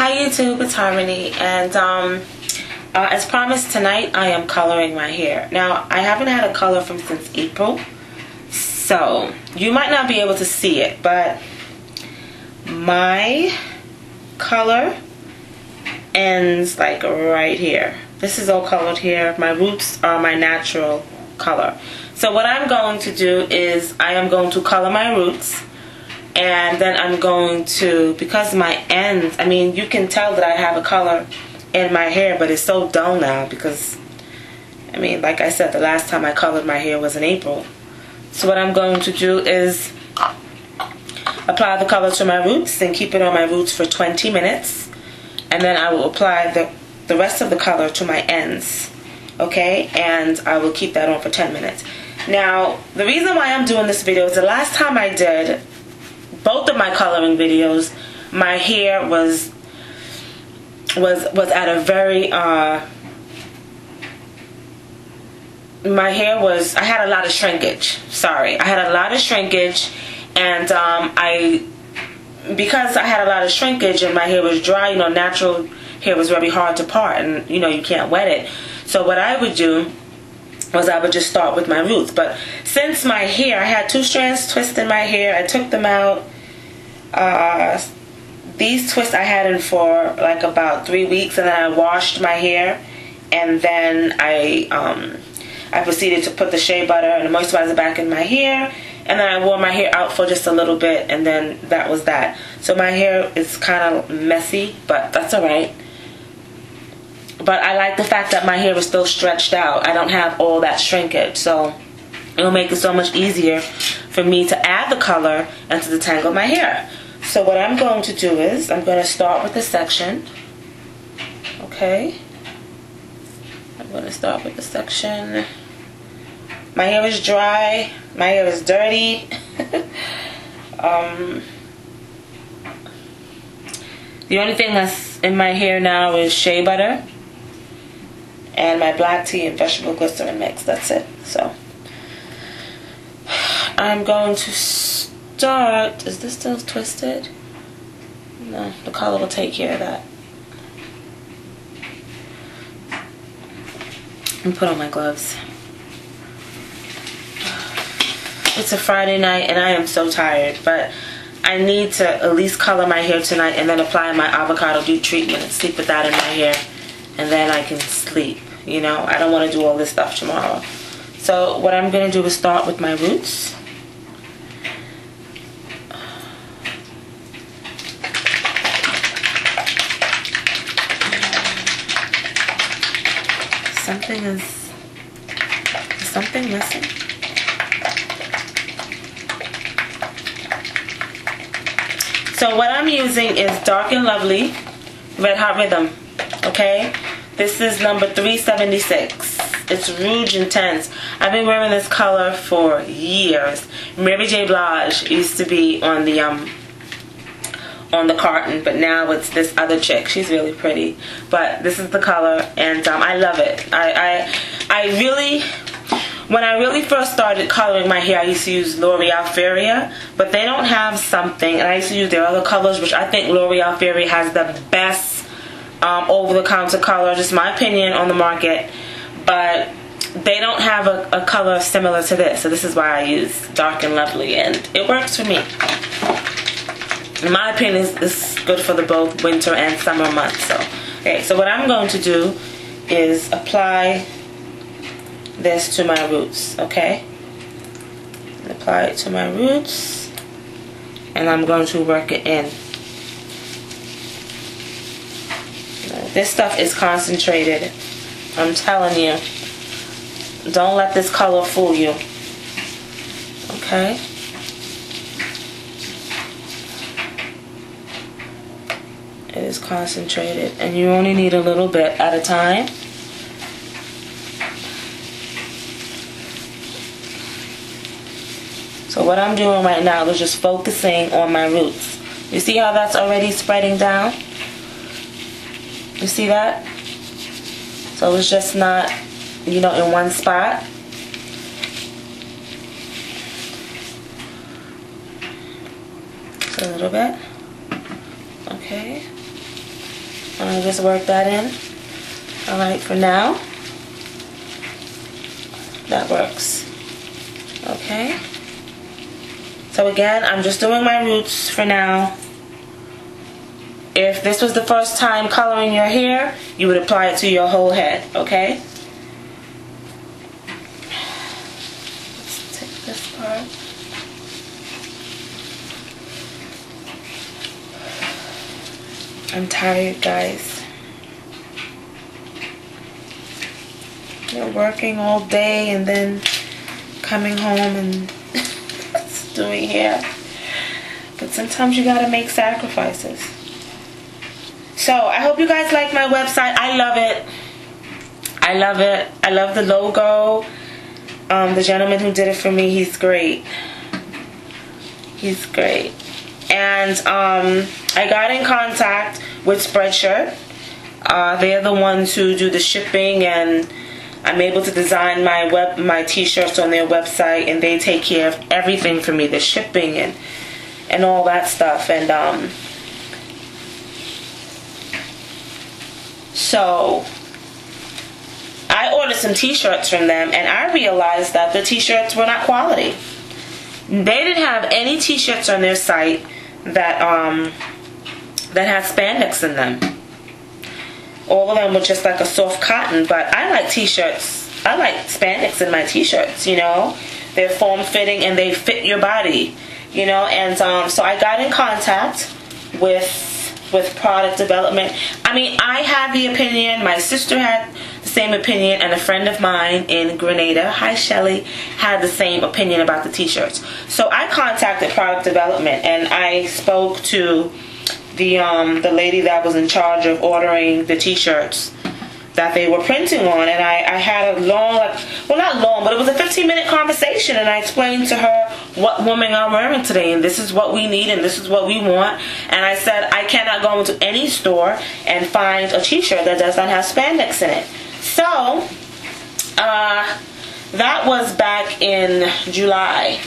Hi YouTube, it's Harmony, and as promised tonight I am coloring my hair. Now I haven't had a color from since April, so you might not be able to see it, but my color ends like right here. This is all colored here. My roots are my natural color. So what I'm going to do is I am going to color my roots, and then I'm going to, because my ends, I mean, you can tell that I have a color in my hair, but it's so dull now because, I mean, like I said, the last time I colored my hair was in April. So what I'm going to do is apply the color to my roots and keep it on my roots for 20 minutes. And then I will apply the rest of the color to my ends. Okay? And I will keep that on for 10 minutes. Now, the reason why I'm doing this video is the last time I did both of my coloring videos, my hair was at a very I had a lot of shrinkage. Sorry, I had a lot of shrinkage, and because I had a lot of shrinkage and my hair was dry, you know, natural hair was very hard to part, and you know, you can't wet it. So what I would do was I would just start with my roots. But since my hair, I had 2 strands twisted in my hair, I took them out. These twists I had in for like about 3 weeks, and then I washed my hair, and then I proceeded to put the shea butter and the moisturizer back in my hair, and then I wore my hair out for just a little bit, and then that was that. So my hair is kind of messy, but that's alright. But I like the fact that my hair is still stretched out. I don't have all that shrinkage, so it'll make it so much easier for me to add the color and to detangle my hair. So what I'm going to do is I'm going to start with this section. Okay. I'm going to start with the section. My hair is dry. My hair is dirty. The only thing that's in my hair now is shea butter and my black tea and vegetable glycerin mix. That's it. So I'm going to start. Is this still twisted? No, the color will take care of that. Let me put on my gloves. It's a Friday night and I am so tired, but I need to at least color my hair tonight and then apply my avocado dew treatment and sleep with that in my hair, and then I can sleep. You know, I don't want to do all this stuff tomorrow. So what I'm going to do is start with my roots. Is something missing? So what I'm using is Dark and Lovely Red Hot Rhythm. Okay? This is number 376. It's Rouge Intense. I've been wearing this color for years. Mary J. Blige used to be on the carton, but now it's this other chick. She's really pretty, but this is the color, and I love it. When I really first started coloring my hair, I used to use L'Oreal Feria, but they don't have something, and I used to use their other colors, which I think L'Oreal Feria has the best over-the-counter color, just my opinion, on the market, but they don't have a color similar to this, so this is why I use Dark and Lovely, and it works for me. In my opinion, it's good for the both winter and summer months. So, okay, so what I'm going to do is apply this to my roots, okay? Apply it to my roots, and I'm going to work it in. This stuff is concentrated. I'm telling you. Don't let this color fool you. Okay? It is concentrated, and you only need a little bit at a time. So what I'm doing right now is just focusing on my roots. You see how that's already spreading down? You see that? So it's just not, you know, in one spot. Just a little bit. Okay. And I just work that in. Alright, for now, that works. Okay. So again, I'm just doing my roots for now. If this was the first time coloring your hair, you would apply it to your whole head, okay? Let's take this part. I'm tired, guys. You're working all day and then coming home and doing hair. But sometimes you gotta make sacrifices. So I hope you guys like my website. I love it. I love it. I love the logo. The gentleman who did it for me, he's great. He's great. And I got in contact with Spreadshirt. They're the ones who do the shipping, and I'm able to design my t-shirts on their website, and they take care of everything for me, the shipping and all that stuff. And so I ordered some t-shirts from them, and I realized that the t-shirts were not quality. They didn't have any t-shirts on their site that had spandex in them. All of them were just like a soft cotton, but I like t-shirts. I like spandex in my t-shirts, you know. They're form-fitting and they fit your body, you know. And so I got in contact with product development. I mean, I had the opinion, my sister had the same opinion, and a friend of mine in Grenada, hi Shelly, had the same opinion about the t-shirts. So I contacted product development, and I spoke to the lady that was in charge of ordering the t-shirts that they were printing on, and I had a long, well, not long, but it was a 15-minute conversation, and I explained to her what women are wearing today, and this is what we need, and this is what we want. And I said I cannot go into any store and find a t-shirt that does not have spandex in it. So that was back in July.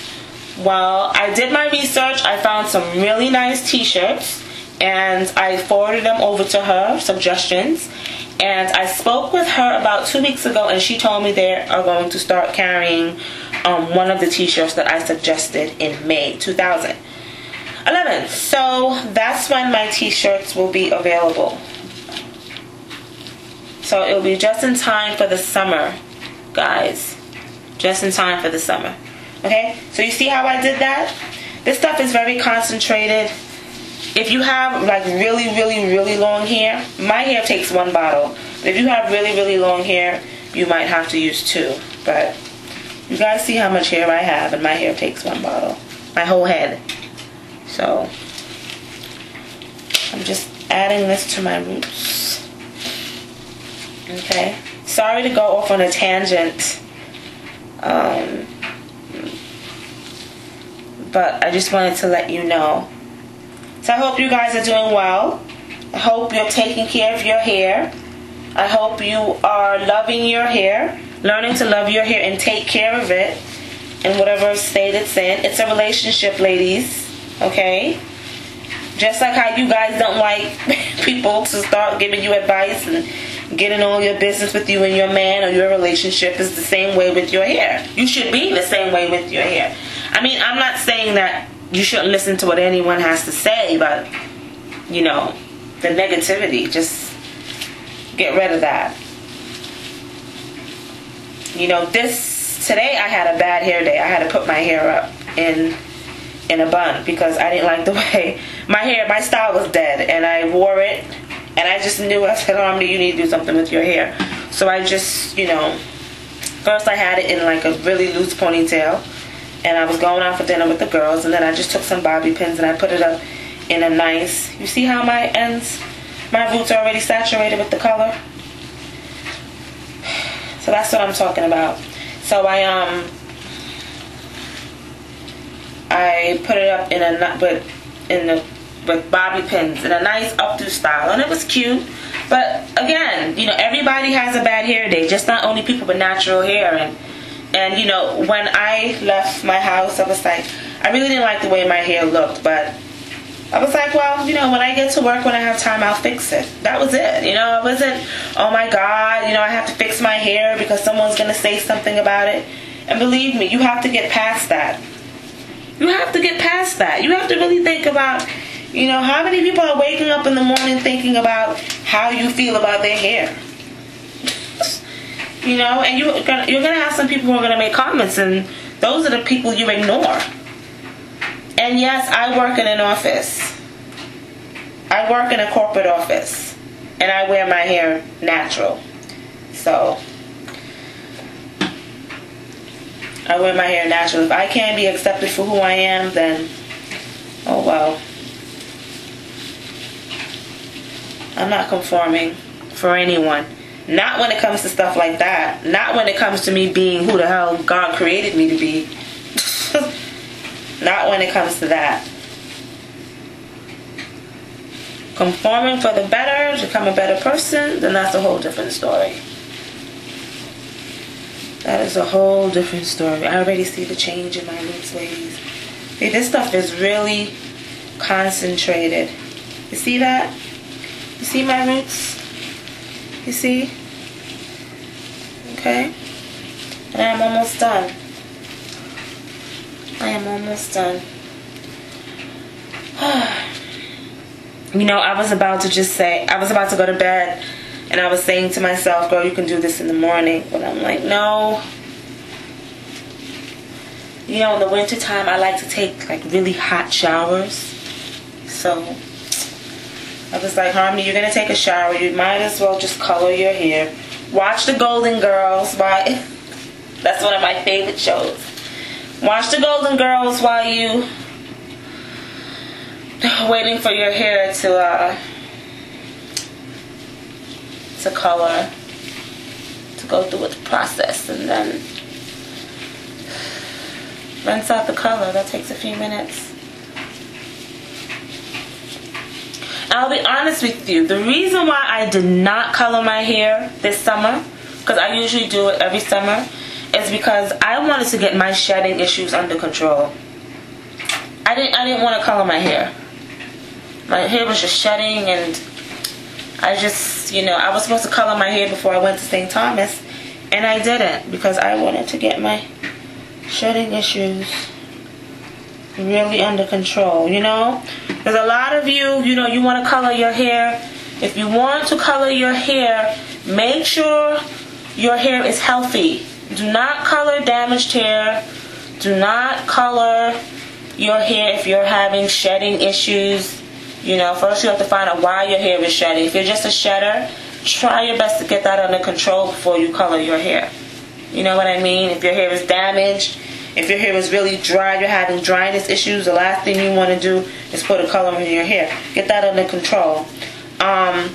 Well, I did my research. I found some really nice t-shirts, and I forwarded them over to her, suggestions. And I spoke with her about 2 weeks ago, and she told me they are going to start carrying one of the t-shirts that I suggested in May 2011. So that's when my t-shirts will be available. So it'll be just in time for the summer, guys. Just in time for the summer. Okay? So you see how I did that? This stuff is very concentrated. If you have like really, really, really long hair, my hair takes 1 bottle. But if you have really, really long hair, you might have to use 2. But you guys see how much hair I have, and my hair takes 1 bottle. My whole head. So I'm just adding this to my roots. Okay. Sorry to go off on a tangent. But I just wanted to let you know. So I hope you guys are doing well. I hope you're taking care of your hair. I hope you are loving your hair, learning to love your hair and take care of it in whatever state it's in. It's a relationship, ladies, okay? Just like how you guys don't like people to start giving you advice and getting all your business with you and your man or your relationship, is the same way with your hair. You should be the same way with your hair. I mean, I'm not saying that you shouldn't listen to what anyone has to say, but, you know, the negativity, just get rid of that. You know, today I had a bad hair day. I had to put my hair up in a bun because I didn't like the way my style was dead, and I wore it, and I just knew, I said, Harmony, you need to do something with your hair. So I just, you know, first I had it in like a really loose ponytail, and I was going out for dinner with the girls, and then I just took some bobby pins and I put it up in a nice, you see how my ends, my roots are already saturated with the color? So that's what I'm talking about. So I put it up in with bobby pins in a nice updo style, and it was cute. But again, you know, everybody has a bad hair day, just not only people with natural hair. And you know, when I left my house, I was like, I really didn't like the way my hair looked, but I was like, well, you know, when I get to work, when I have time, I'll fix it. That was it. You know, it wasn't, oh my God, you know, I have to fix my hair because someone's going to say something about it. And believe me, you have to get past that. You have to get past that. You have to really think about, you know, how many people are waking up in the morning thinking about how you feel about their hair. You know, and you're gonna have some people who are going to make comments, and those are the people you ignore. And yes, I work in an office. I work in a corporate office. And I wear my hair natural. So, I wear my hair natural. If I can't be accepted for who I am, then, oh well. I'm not conforming for anyone. Not when it comes to stuff like that. Not when it comes to me being who the hell God created me to be. Not when it comes to that. Conforming for the better, to become a better person, then that's a whole different story. That is a whole different story. I already see the change in my roots, ladies. See, this stuff is really concentrated. You see that? You see my roots? You see? Okay? And I'm almost done. I am almost done. You know, I was about to go to bed, and I was saying to myself, girl, you can do this in the morning. But I'm like, no. You know, in the wintertime, I like to take, like, really hot showers. So, I was like, Harmony, you're going to take a shower. You might as well just color your hair. Watch The Golden Girls. That's one of my favorite shows. Watch The Golden Girls while you waiting for your hair to color, to go through its process, and then rinse out the color. That takes a few minutes. I'll be honest with you, the reason why I did not color my hair this summer, because I usually do it every summer, is because I wanted to get my shedding issues under control. I didn't want to color my hair. My hair was just shedding, and I just, you know, I was supposed to color my hair before I went to St. Thomas, and I didn't, because I wanted to get my shedding issues really under control, you know? There's a lot of you, you know, you want to color your hair. If you want to color your hair, make sure your hair is healthy. Do not color damaged hair. Do not color your hair if you're having shedding issues. You know, first you have to find out why your hair is shedding. If you're just a shedder, try your best to get that under control before you color your hair. You know what I mean? If your hair is damaged, if your hair is really dry, you're having dryness issues, the last thing you want to do is put a color in your hair. Get that under control. I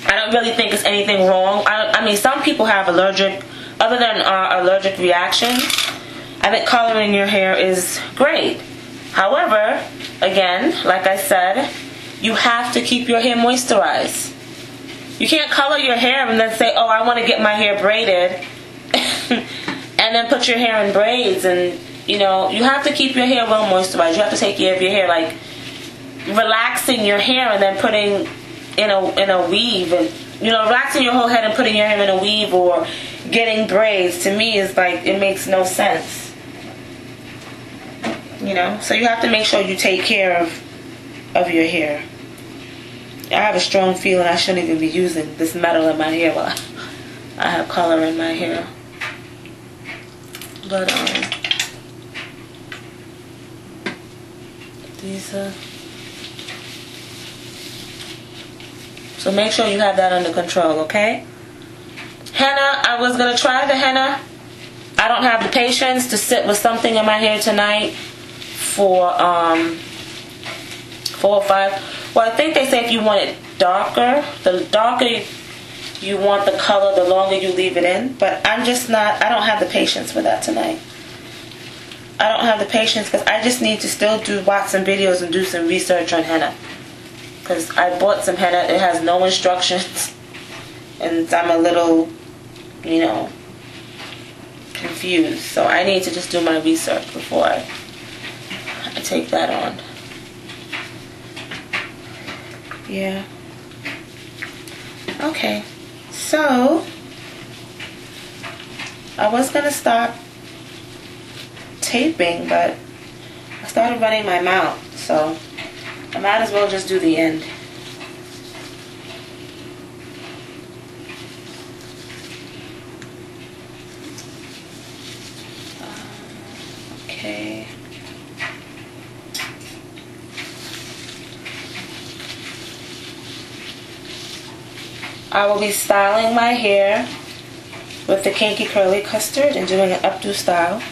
don't really think it's anything wrong. I mean, some people have allergic reactions. I think coloring your hair is great. However, again, like I said, you have to keep your hair moisturized. You can't color your hair and then say, oh, I want to get my hair braided. And then put your hair in braids, and you know, you have to keep your hair well moisturized. You have to take care of your hair, like relaxing your hair and then putting in a weave, and you know, relaxing your whole head and putting your hair in a weave or getting braids, to me is like, it makes no sense. You know, so you have to make sure you take care of your hair. I have a strong feeling I shouldn't even be using this metal in my hair while I have color in my hair. But these so make sure you have that under control, okay? Henna, I was gonna try the henna. I don't have the patience to sit with something in my hair tonight for 4 or 5. Well, I think they say if you want it darker, the darker you want the color, the longer you leave it in. But I'm just not, I don't have the patience for that tonight. I don't have the patience because I just need to still watch some videos and do some research on henna. Because I bought some henna, it has no instructions. And I'm a little, you know, confused. So I need to just do my research before I take that on. Yeah. Okay. So I was gonna stop taping, but I started running my mouth, so I might as well just do the end. Okay. I will be styling my hair with the kinky curly custard and doing an updo style.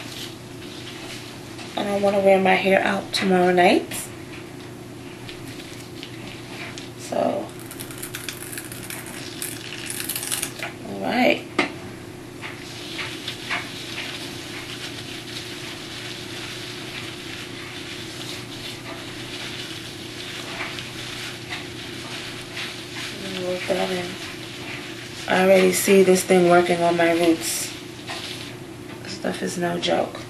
And I want to wear my hair out tomorrow night. So, alright. Work that in. I already see this thing working on my roots. This stuff is no joke.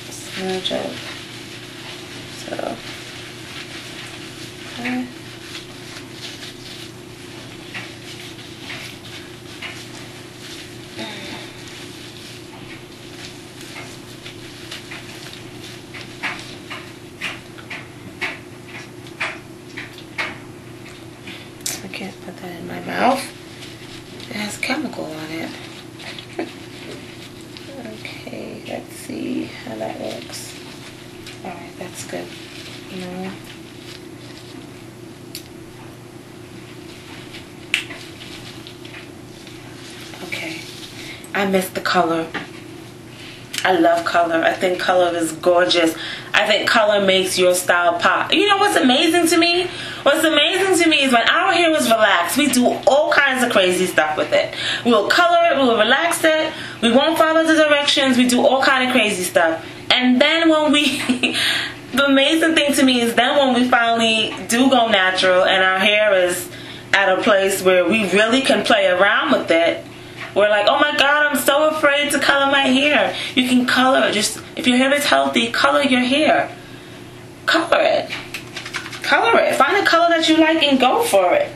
It's no joke. So, okay. I can't put that in my mouth. It has chemical on it. Okay, let's see how that works. Alright, that's good. No. Okay. I miss the color. I love color. I think color is gorgeous. I think color makes your style pop. You know what's amazing to me? What's amazing to me is when our hair is relaxed, we do all kinds of crazy stuff with it. We'll color it, we'll relax it, we won't follow the directions, we do all kind of crazy stuff. And then when we, the amazing thing to me is then when we finally do go natural and our hair is at a place where we really can play around with it, we're like, oh my God, I'm so afraid to color my hair. You can color, just, if your hair is healthy, color your hair. Color it. Color it. Find a color that you like and go for it.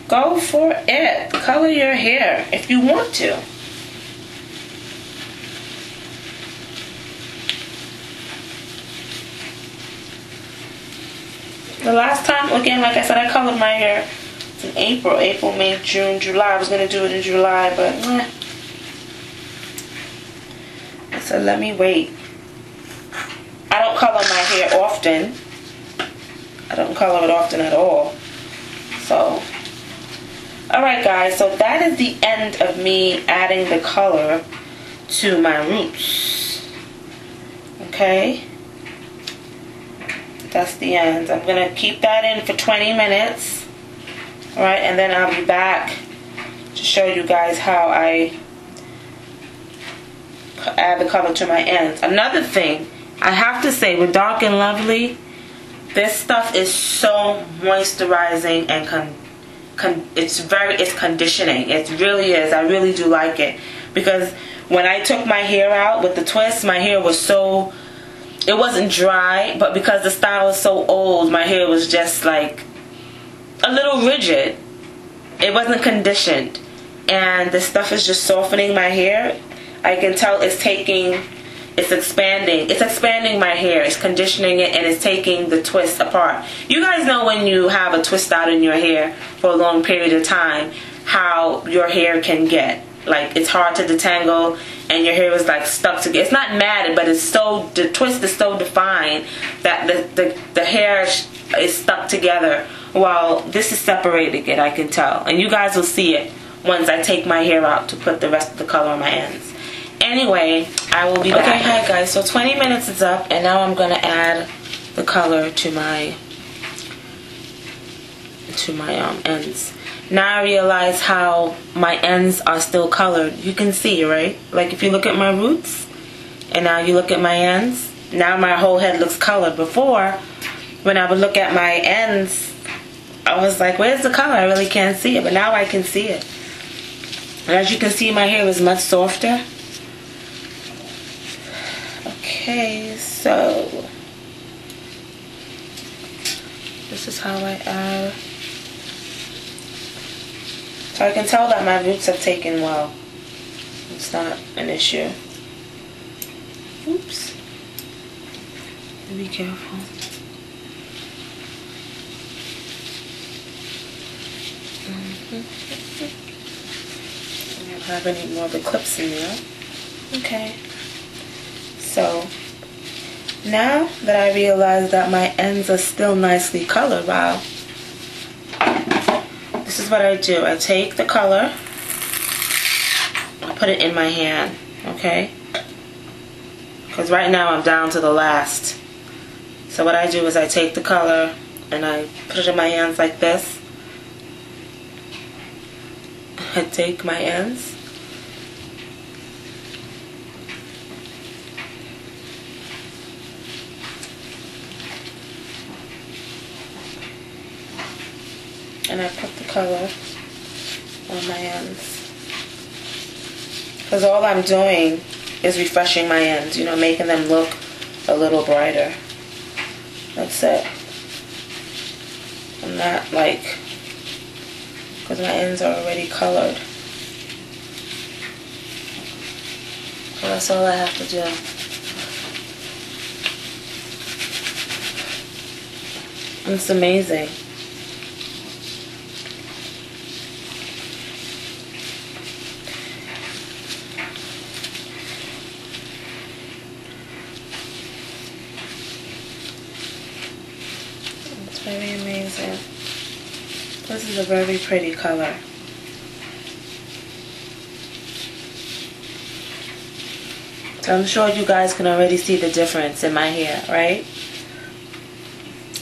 Go for it. Color your hair if you want to. The last time, again, like I said, I colored my hair in April, May, June, July. I was going to do it in July, but I said, let me wait. I don't color my hair often. I don't color it often at all. So, alright guys, so that is the end of me adding the color to my roots. Okay? That's the end. I'm going to keep that in for 20 minutes. Alright, and then I'll be back to show you guys how I add the color to my ends. Another thing, I have to say, with Dark and Lovely, this stuff is so moisturizing and it's conditioning. It really is. I really do like it. Because when I took my hair out with the twist, my hair was so... It wasn't dry, but because the style was so old, my hair was just like a little rigid. It wasn't conditioned. And this stuff is just softening my hair. I can tell it's expanding. It's expanding my hair. It's conditioning it and it's taking the twist apart. You guys know when you have a twist out in your hair for a long period of time, how your hair can get. Like, it's hard to detangle and your hair is like stuck together. It's not matted, but it's so, the twist is so defined that the hair is stuck together, while this is separating it, I can tell. And you guys will see it once I take my hair out to put the rest of the color on my ends. Anyway, I will be back. Okay, hi guys, so 20 minutes is up and now I'm going to add the color to my ends. Now I realize how my ends are still colored. You can see, right? Like if you look at my roots and now you look at my ends, now my whole head looks colored. Before, when I would look at my ends, I was like, where's the color? I really can't see it, but now I can see it. And as you can see, my hair is much softer. Okay, so this is how I add. So I can tell that my roots have taken well. It's not an issue. Oops. Be careful. I don't have any more of the clips in there. Okay. So now that I realize that my ends are still nicely colored, wow. This is what I do. I take the color, I put it in my hand, okay? Because right now I'm down to the last. So what I do is I take the color and I put it in my hands like this. I take my ends. And I put the color on my ends. Because all I'm doing is refreshing my ends, you know, making them look a little brighter. That's it. I'm not like, because my ends are already colored. So that's all I have to do. It's amazing. It's very amazing. This is a very pretty color. So I'm sure you guys can already see the difference in my hair, right?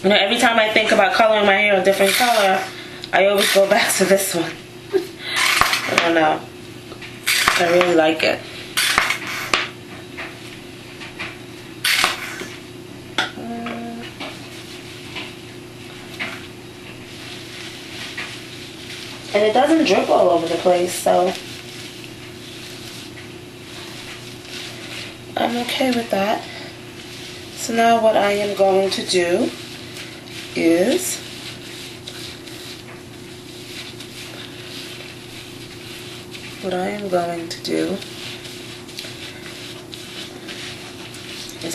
You know, every time I think about coloring my hair a different color, I always go back to this one. I don't know. I really like it. And it doesn't drip all over the place, so I'm okay with that. So now what I am going to do is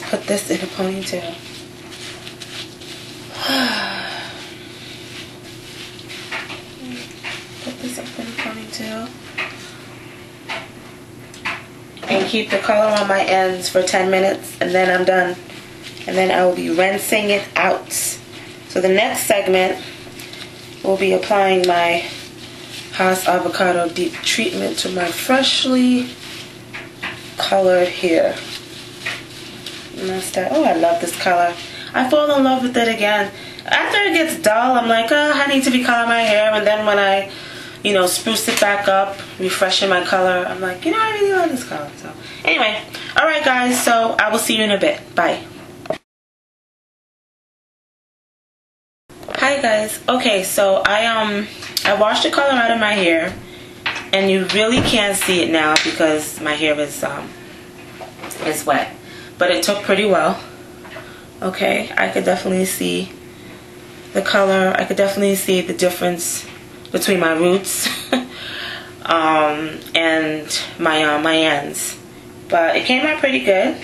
put this in a ponytail. Put this up in a ponytail. And keep the color on my ends for 10 minutes, and then I'm done. And then I will be rinsing it out. So the next segment will be applying my Haas Avocado Deep Treatment to my freshly colored hair. And that's that. Oh, I love this color. I fall in love with it again. After it gets dull, I'm like, oh, I need to recolour my hair. And then when I, you know, spruce it back up, refreshing my color, I'm like, you know, I really love this color. So anyway, alright guys, so I will see you in a bit. Bye. Hi guys. Okay, so I washed the color out of my hair, and you really can't see it now because my hair is wet, but it took pretty well. Okay, I could definitely see the color. I could definitely see the difference between my roots and my ends, but it came out pretty good.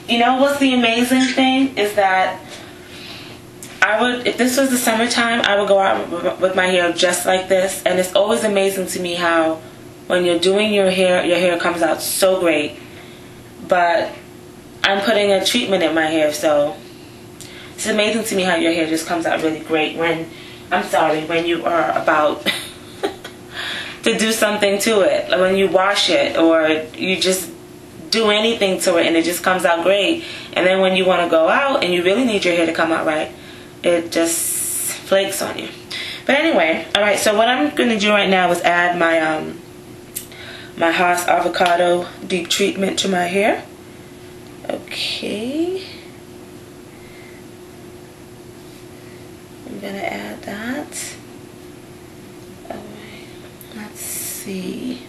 You know what's the amazing thing is that if this was the summertime, I would go out with my hair just like this, and it's always amazing to me how when you're doing your hair comes out so great. But I'm putting a treatment in my hair, so it's amazing to me how your hair just comes out really great when you are about to do something to it, like when you wash it or you just do anything to it and it just comes out great. And then when you want to go out and you really need your hair to come out right, it just flakes on you. But anyway, alright, so what I'm going to do right now is add my my Haas Avocado Deep Treatment to my hair. Okay. I'm going to add that. see.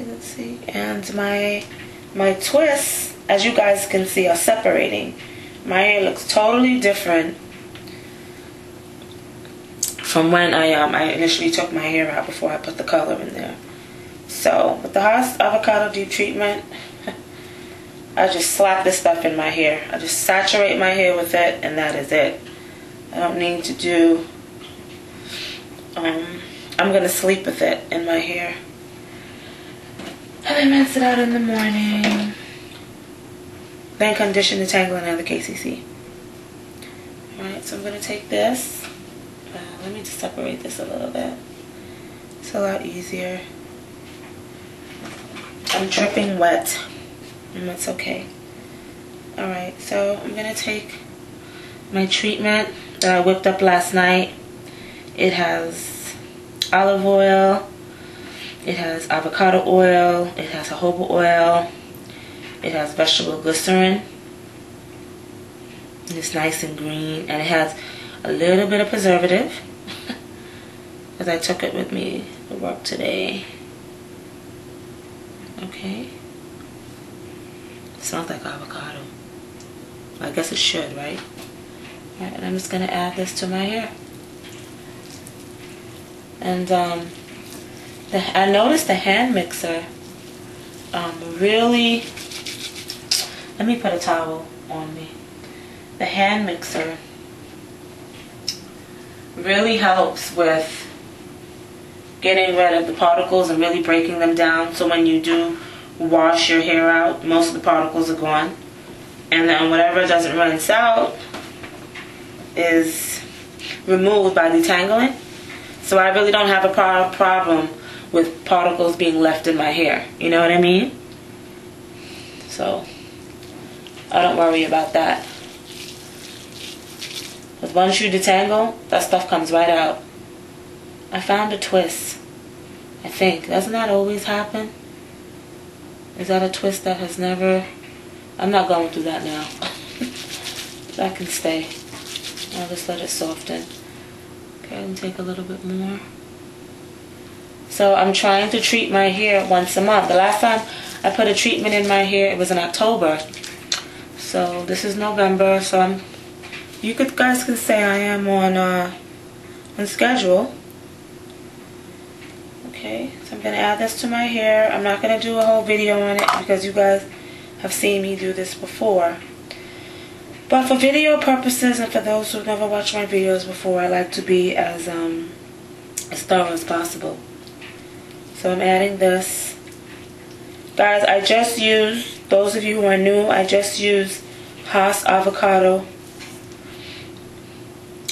Let's see. And my twists, as you guys can see, are separating. My hair looks totally different from when I initially took my hair out before I put the color in there. So with the Haas avocado deep treatment, I just slap this stuff in my hair. I just saturate my hair with it, and that is it. I don't need to do, I'm gonna sleep with it in my hair. And then rinse it out in the morning. Then condition, detangling, and the KCC. Alright, so I'm gonna take this. Let me just separate this a little bit. It's a lot easier. I'm dripping wet, and that's okay. Alright, so I'm gonna take my treatment that I whipped up last night. It has olive oil, it has avocado oil, it has jojoba oil, it has vegetable glycerin. It's nice and green, and it has a little bit of preservative because I took it with me to work today. Okay. It smells like avocado. I guess it should, right? Alright, and I'm just going to add this to my hair. And I noticed the hand mixer really... Let me put a towel on me. The hand mixer really helps with getting rid of the particles and really breaking them down, so when you do wash your hair out, most of the particles are gone, and then whatever doesn't rinse out is removed by detangling. So I really don't have a problem with particles being left in my hair, you know what I mean? So I don't worry about that. But once you detangle, that stuff comes right out. I found a twist, I think. Doesn't that always happen? Is that a twist that has never... I'm not going through that now. That can stay. I'll just let it soften. Okay, and take a little bit more. So I'm trying to treat my hair once a month. The last time I put a treatment in my hair, it was in October. So this is November, so you guys can say I am on schedule. Okay, so I'm going to add this to my hair. I'm not going to do a whole video on it because you guys have seen me do this before. But for video purposes and for those who've never watched my videos before, I like to be as thorough as possible. So I'm adding this. Guys, I just used, those of you who are new, I just used Haas avocado.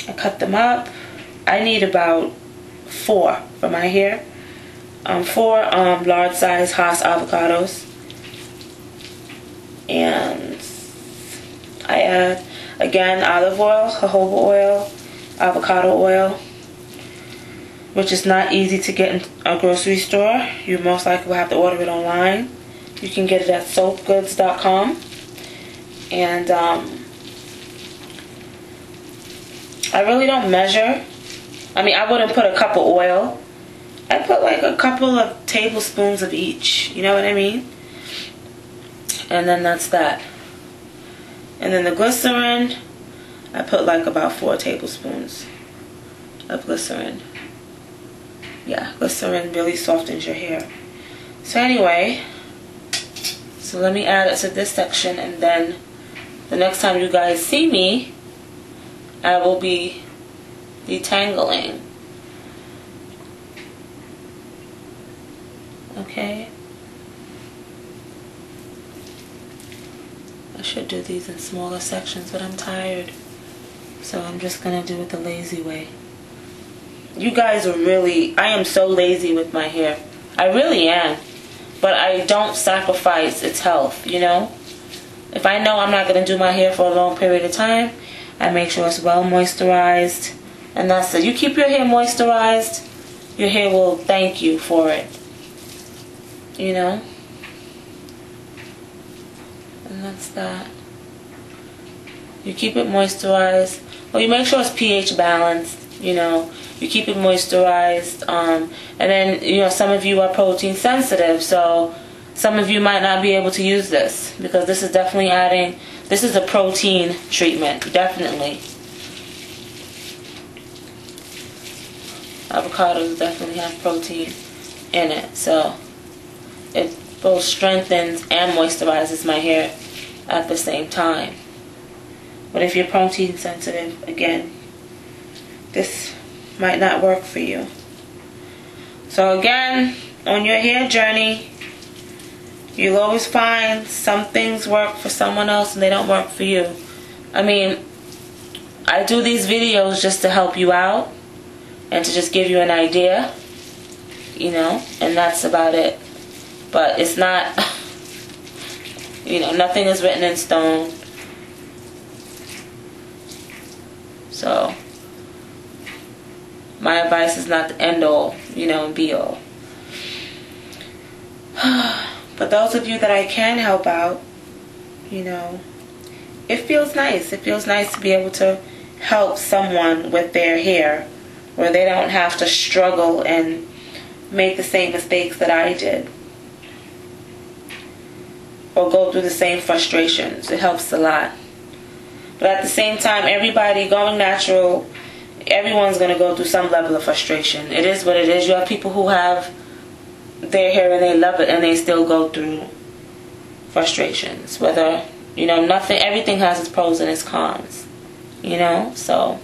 I cut them up. I need about 4 for my hair. 4 large size Haas avocados. And I add, again, olive oil, jojoba oil, avocado oil, which is not easy to get in a grocery store. You most likely will have to order it online. You can get it at soapgoods.com. And I really don't measure. I mean, I wouldn't put a cup of oil. I put like a couple of tablespoons of each. You know what I mean? And then that's that. And then the glycerin, I put like about 4 tablespoons of glycerin. Yeah, glycerin really softens your hair. So anyway, so let me add it to this section, and then the next time you guys see me, I will be detangling. Okay. I should do these in smaller sections, but I'm tired. So I'm just going to do it the lazy way. You guys are really, I am so lazy with my hair. I really am. But I don't sacrifice its health, you know? If I know I'm not going to do my hair for a long period of time, I make sure it's well moisturized. And that's it. You keep your hair moisturized, your hair will thank you for it. You know? And that's that. You keep it moisturized. Well, you make sure it's pH balanced, you know. You keep it moisturized. And then, you know, some of you are protein sensitive, so some of you might not be able to use this because this is definitely adding, this is a protein treatment, definitely. Avocados definitely have protein in it, so it both strengthens and moisturizes my hair at the same time. But if you're protein sensitive, again, this might not work for you. So again, on your hair journey, you'll always find some things work for someone else and they don't work for you. I mean, I do these videos just to help you out and to just give you an idea, you know, and that's about it. But it's not, you know, nothing is written in stone. So my advice is not the end all, you know, and be all. But those of you that I can help out, you know, it feels nice. It feels nice to be able to help someone with their hair where they don't have to struggle and make the same mistakes that I did or go through the same frustrations. It helps a lot. But at the same time, everybody going natural, everyone's going to go through some level of frustration. It is what it is. You have people who have their hair and they love it and they still go through frustrations. Whether, you know, nothing, everything has its pros and its cons, you know, so.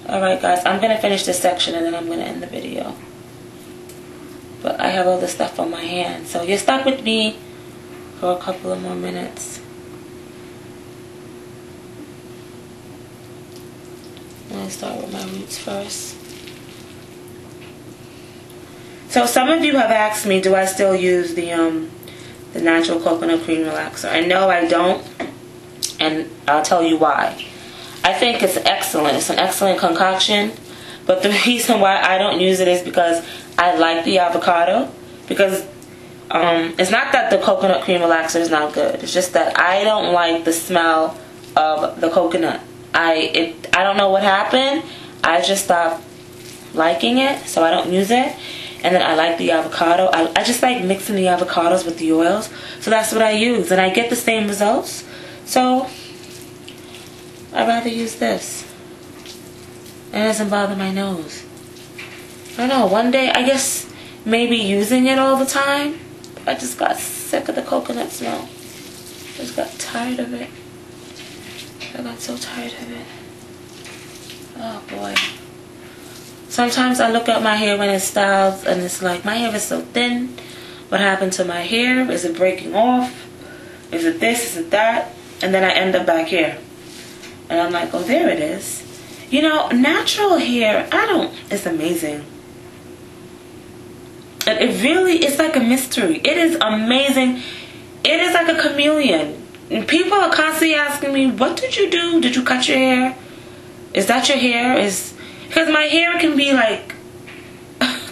Alright guys, I'm going to finish this section and then I'm going to end the video. But I have all this stuff on my hand, so you're stuck with me for a couple of more minutes. I'm going to start with my roots first. So some of you have asked me, do I still use the natural coconut cream relaxer? And no, I don't, and I'll tell you why. I think it's excellent. It's an excellent concoction, but the reason why I don't use it is because I like the avocado. Because it's not that the coconut cream relaxer is not good. It's just that I don't like the smell of the coconut. I don't know what happened. I just stopped liking it, so I don't use it. And then I like the avocado. I just like mixing the avocados with the oils. So that's what I use. And I get the same results. So I'd rather use this. And it doesn't bother my nose. I don't know. One day, I guess maybe using it all the time, I just got sick of the coconut smell. Just got tired of it. I got so tired of it. Oh boy. Sometimes I look at my hair when it's styled and it's like, my hair is so thin. What happened to my hair? Is it breaking off? Is it this? Is it that? And then I end up back here. And I'm like, oh, there it is. You know, natural hair, it's amazing. And it really is like a mystery. It is amazing. It is like a chameleon. And people are constantly asking me, what did you do? Did you cut your hair? Is that your hair? Because my hair can be like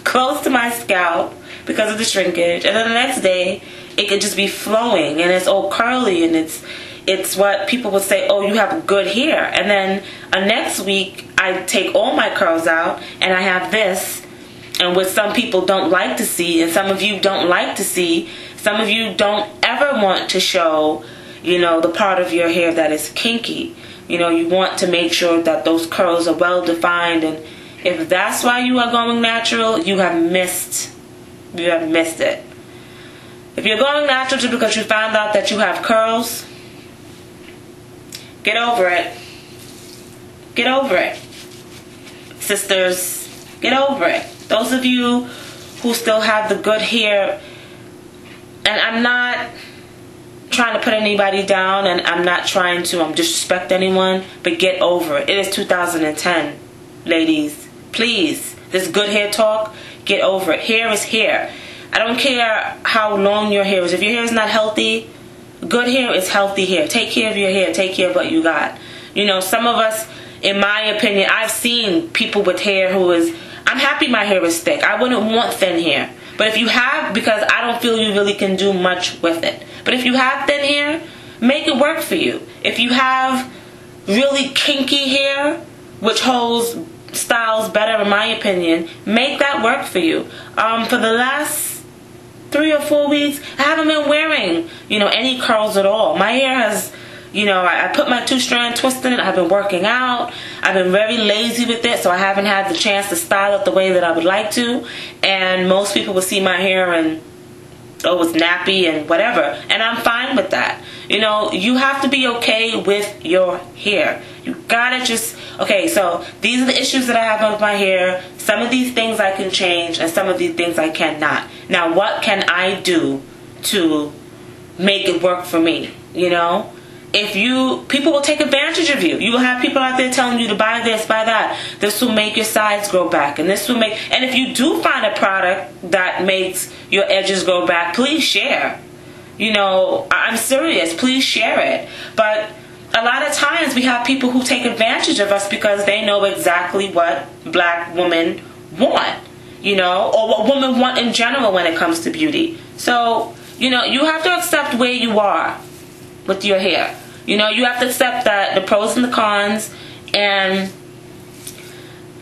close to my scalp because of the shrinkage, and then the next day it could just be flowing and it's all curly and it's what people would say, oh, you have good hair. And then next week I take all my curls out and I have this, and what some people don't like to see, and some of you don't like to see, some of you don't ever want to show, you know, the part of your hair that is kinky. You know, you want to make sure that those curls are well defined, and if that's why you are going natural, you have missed it. If you're going natural just because you found out that you have curls, get over it. Get over it. Sisters, get over it. Those of you who still have the good hair, and I'm not trying to put anybody down, and I'm not trying to disrespect anyone, but get over it. It is 2010, ladies. Please, this good hair talk, get over it. Hair is hair. I don't care how long your hair is. If your hair is not healthy, good hair is healthy hair. Take care of your hair. Take care of what you got. You know, some of us, in my opinion, I've seen people with hair who is, I'm happy my hair is thick. I wouldn't want thin hair. But if you have, because I don't feel you really can do much with it. But if you have thin hair, make it work for you. If you have really kinky hair, which holds styles better in my opinion, make that work for you. For the last 3 or 4 weeks, I haven't been wearing, any curls at all. My hair has, I put my 2-strand twist in it. I've been working out. I've been very lazy with it, so I haven't had the chance to style it the way that I would like to. And most people will see my hair and, oh, it's nappy and whatever. And I'm fine with that. You have to be okay with your hair. You gotta just, okay, so these are the issues that I have with my hair. Some of these things I can change and some of these things I cannot. Now, what can I do to make it work for me? People will take advantage of you. You will have people out there telling you to buy this, buy that. This will make your sides grow back. And if you do find a product that makes your edges grow back, please share. I'm serious. Please share it. But a lot of times we have people who take advantage of us because they know exactly what black women want, or what women want in general when it comes to beauty. So, you have to accept where you are with your hair. You have to accept that the pros and the cons. And,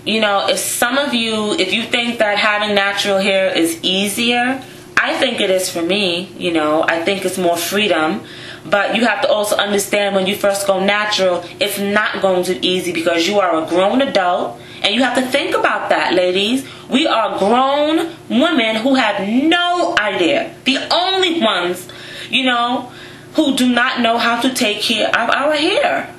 if you think that having natural hair is easier, I think it is for me. I think it's more freedom. But you have to also understand when you first go natural, it's not going to be easy because you are a grown adult. And you have to think about that, ladies. We are grown women who have no idea. The only ones, who do not know how to take care of our hair.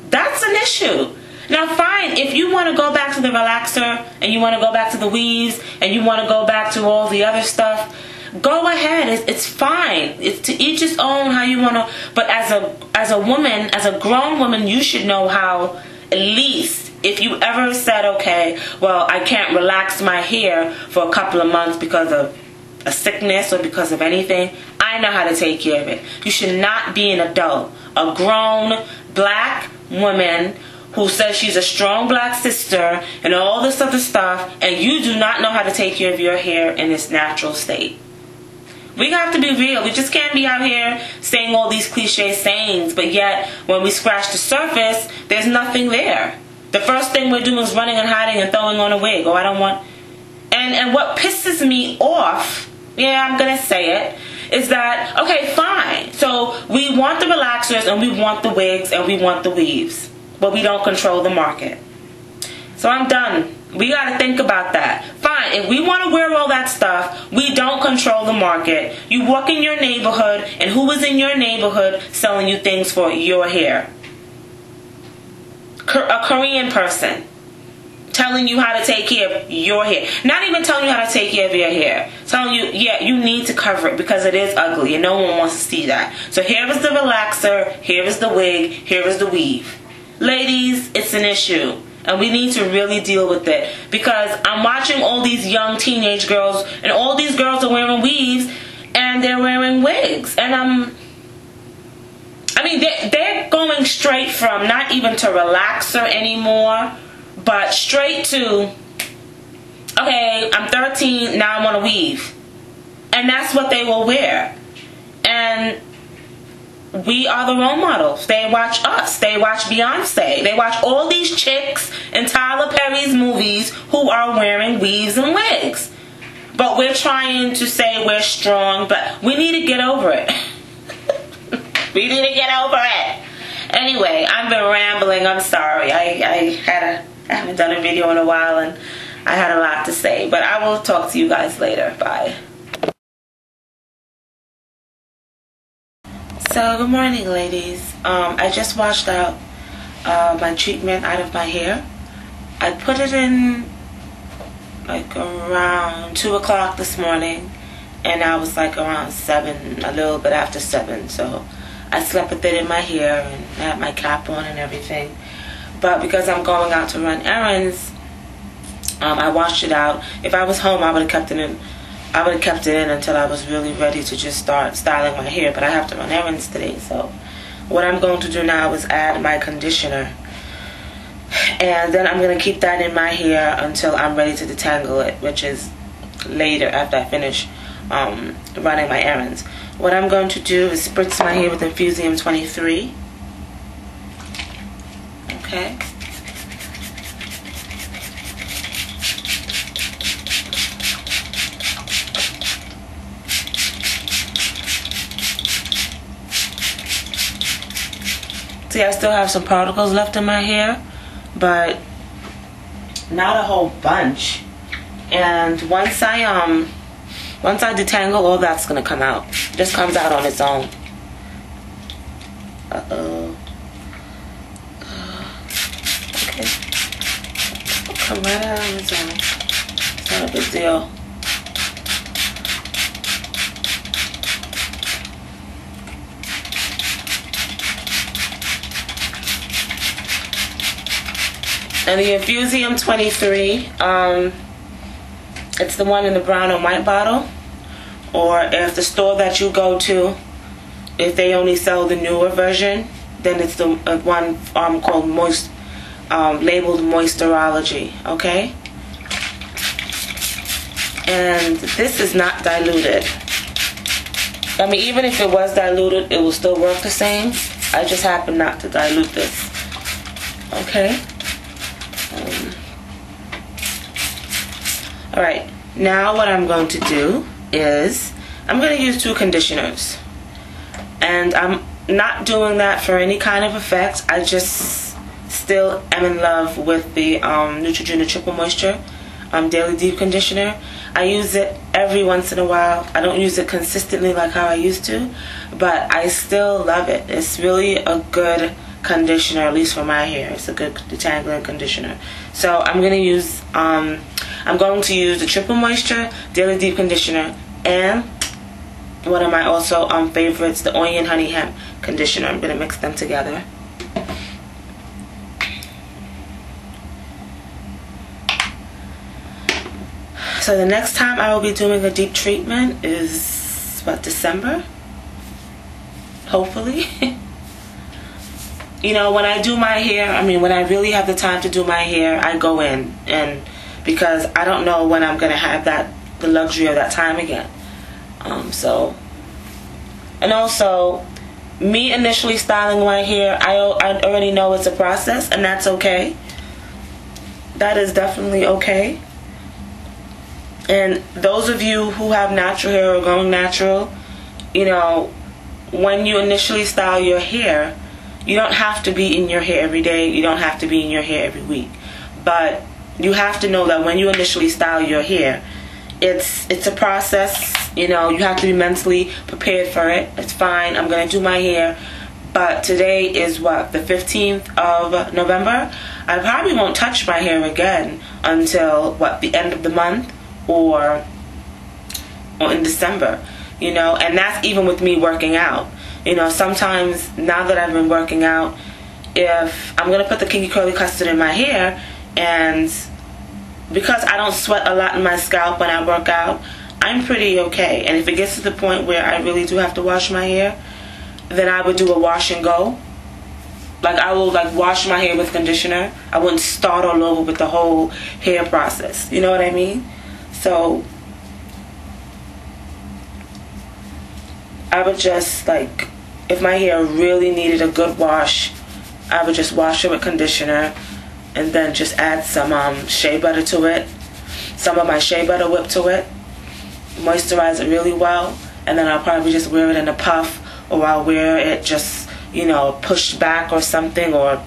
That's an issue. Now, fine, if you want to go back to the relaxer and you want to go back to the weaves and you want to go back to all the other stuff, go ahead. It's fine. It's to each his own how you want to. But as a woman, as a grown woman, you should know how, at least, if you ever said, okay, well, I can't relax my hair for a couple of months because of a sickness or because of anything, I know how to take care of it. You should not be an adult, a grown black woman who says she's a strong black sister and all this other stuff, and you do not know how to take care of your hair in its natural state. We have to be real. We just can't be out here saying all these cliche sayings, but yet when we scratch the surface, there's nothing there. The first thing we're doing is running and hiding and throwing on a wig. Oh, I don't want... And what pisses me off, yeah, I'm going to say it, is that, okay, fine. So we want the relaxers and we want the wigs and we want the weaves, but we don't control the market. So I'm done. We got to think about that. Fine, if we want to wear all that stuff, we don't control the market. You walk in your neighborhood, and who is in your neighborhood selling you things for your hair? A Korean person telling you how to take care of your hair. Not even telling you how to take care of your hair. Telling you, yeah, you need to cover it because it is ugly and no one wants to see that. So here is the relaxer, here is the wig, here is the weave. Ladies, it's an issue. And we need to really deal with it. Because I'm watching all these young teenage girls, and all these girls are wearing weaves, and they're wearing wigs. And they're going straight from not even to relaxer anymore, but straight to, okay, I'm 13, now I want to weave. And that's what they will wear. And we are the role models. They watch us. They watch Beyonce. They watch all these chicks in Tyler Perry's movies who are wearing weaves and wigs. But we're trying to say we're strong, but we need to get over it. We need to get over it. Anyway, I've been rambling. I'm sorry. I haven't done a video in a while and I had a lot to say. But I will talk to you guys later. Bye. So, good morning, ladies. I just washed out my treatment out of my hair. I put it in like around 2 o'clock this morning, and I was like around 7, a little bit after 7. So I slept with it in my hair and I had my cap on and everything. But because I'm going out to run errands, I washed it out. If I was home, I would have kept it in. I would have kept it in until I was really ready to just start styling my hair, but I have to run errands today, so what I'm going to do now is add my conditioner, and then I'm going to keep that in my hair until I'm ready to detangle it, which is later after I finish running my errands. What I'm going to do is spritz my hair with Infusium 23. Okay. See, I still have some particles left in my hair, but not a whole bunch. And once I detangle, all that's gonna come out. It just comes out on its own. Uh-oh. Okay. It'll come right out on its own. It's not a big deal. And the Infusium 23, it's the one in the brown and white bottle. Or if the store that you go to, if they only sell the newer version, then it's the one called labeled Moisturology, okay? And this is not diluted. I mean, even if it was diluted, it will still work the same. I just happen not to dilute this, okay? Alright, now what I'm going to do is I'm going to use 2 conditioners. And I'm not doing that for any kind of effect. I just still am in love with the Neutrogena Triple Moisture Daily Deep Conditioner. I use it every once in a while. I don't use it consistently like how I used to, but I still love it. It's really a good conditioner, at least for my hair. It's a good detangling conditioner. So I'm going to use the Triple Moisture Daily Deep Conditioner and one of my also favorites, the Oyin Honey Hemp Conditioner. I'm going to mix them together. So the next time I will be doing a deep treatment is, what, December? Hopefully. You know, when I do my hair, I mean, when I really have the time to do my hair, I go in, and because I don't know when I'm going to have the luxury of that time again. And also, me initially styling my hair, I already know it's a process, and that's okay. That is definitely okay. And those of you who have natural hair or going natural, you know, when you initially style your hair, you don't have to be in your hair every day. You don't have to be in your hair every week. But you have to know that when you initially style your hair, it's a process. You know, you have to be mentally prepared for it. It's fine. I'm going to do my hair. But today is what, the 15th of November? I probably won't touch my hair again until, what, the end of the month or in December. You know, and that's even with me working out. You know, sometimes now that I've been working out, if I'm going to put the Kinky Curly Custard in my hair, and because I don't sweat a lot in my scalp when I work out, I'm pretty okay. And if it gets to the point where I really do have to wash my hair, then I would do a wash and go. Like, I will wash my hair with conditioner. I wouldn't start all over with the whole hair process. You know what I mean? So I would just, if my hair really needed a good wash, I would just wash it with conditioner and then just add some shea butter to it, some of my shea butter whipped to it, moisturize it really well, and then I'll probably just wear it in a puff, or I'll wear it just, you know, pushed back or something, or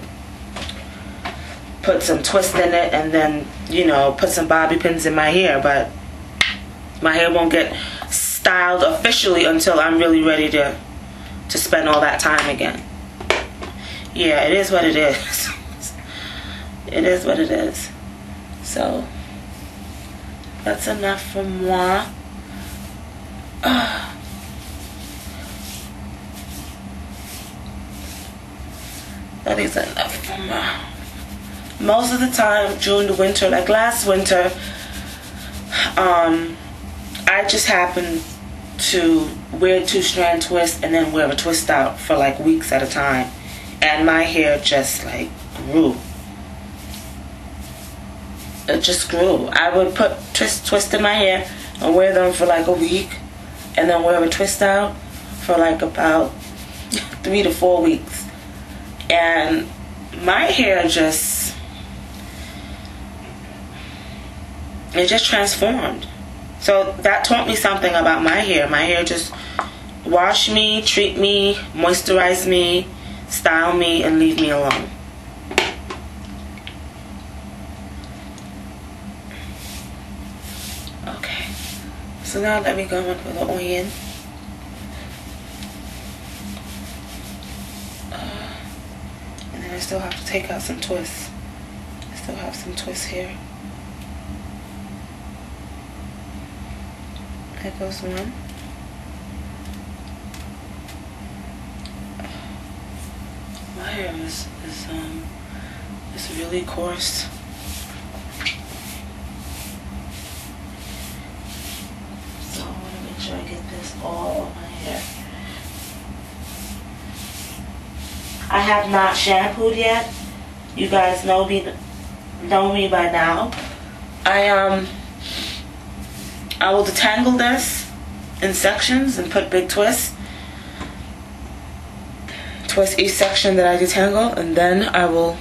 put some twist in it and then, you know, put some bobby pins in my hair. But my hair won't get styled officially until I'm really ready to spend all that time again. Yeah, it is what it is. It is what it is. So that's enough for moi. That is enough for moi. Most of the time during the winter, like last winter, I just happened to wear 2-strand twist and then wear a twist out for like weeks at a time, and my hair just like grew. It just grew. I would put twist in my hair and wear them for like a week, and then wear a twist out for like about 3 to 4 weeks. And my hair just, it just transformed. So that taught me something about my hair. My hair just wash me, treat me, moisturize me, style me, and leave me alone. Okay, so now let me go in with the Oyin. And then I still have to take out some twists. I still have some twists here. There goes one. My hair is really coarse. So I want to make sure I get this all on my hair. I have not shampooed yet. You guys know me by now. I will detangle this in sections and put big twists. Twist each section that I detangle, and then I will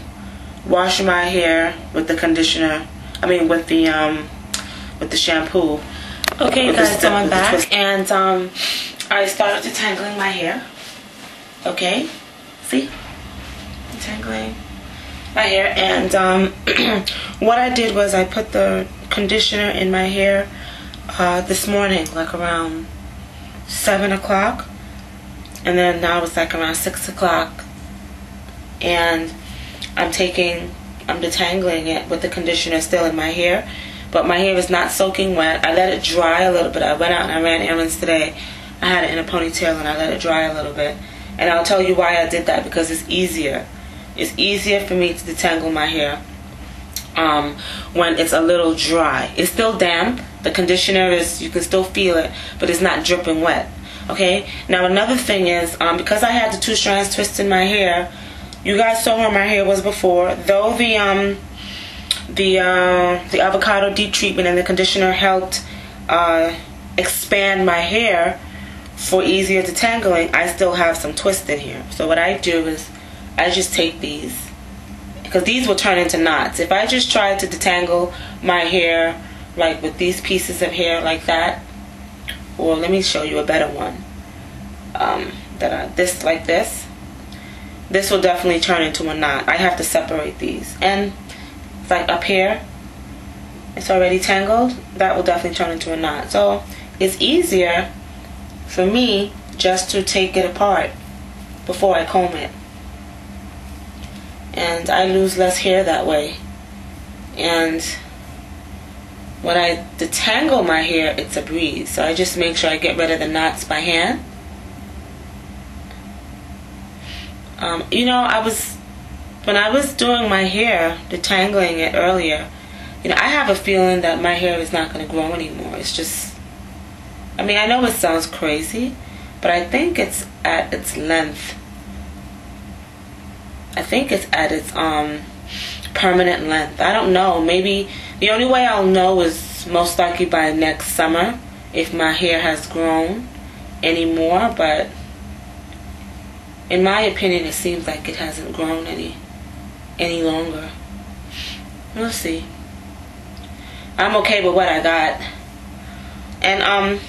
wash my hair with the conditioner. I mean with the shampoo. Okay guys, so I'm back, and I started detangling my hair. Okay, see? Detangling my hair, and what I did was I put the conditioner in my hair this morning, like around 7 o'clock, and then now it's like around 6 o'clock, and I'm detangling it with the conditioner still in my hair, but my hair is not soaking wet. I let it dry a little bit. I went out and I ran errands today. I had it in a ponytail and I let it dry a little bit, and I'll tell you why I did that, because it's easier. It's easier for me to detangle my hair when it's a little dry. It's still damp. The conditioner is, you can still feel it, but it's not dripping wet. Okay, now another thing is, because I had the 2 strands twist in my hair, you guys saw how my hair was before. Though the avocado deep treatment and the conditioner helped expand my hair for easier detangling, I still have some twist in here. So what I do is I just take these, because these will turn into knots. If I just try to detangle my hair like with these pieces of hair like that, or let me show you a better one, this will definitely turn into a knot. I have to separate these, and it's like up here it's already tangled. That will definitely turn into a knot. So it's easier for me just to take it apart before I comb it, and I lose less hair that way. And when I detangle my hair, it's a breeze. So I just make sure I get rid of the knots by hand. You know, when I was doing my hair, detangling it earlier, you know, I have a feeling that my hair is not going to grow anymore. It's just, I mean, I know it sounds crazy, but I think it's at its length. I think it's at its permanent length. I don't know. Maybe the only way I'll know is most likely by next summer if my hair has grown anymore. But in my opinion, it seems like it hasn't grown any longer. We'll see. I'm okay with what I got. And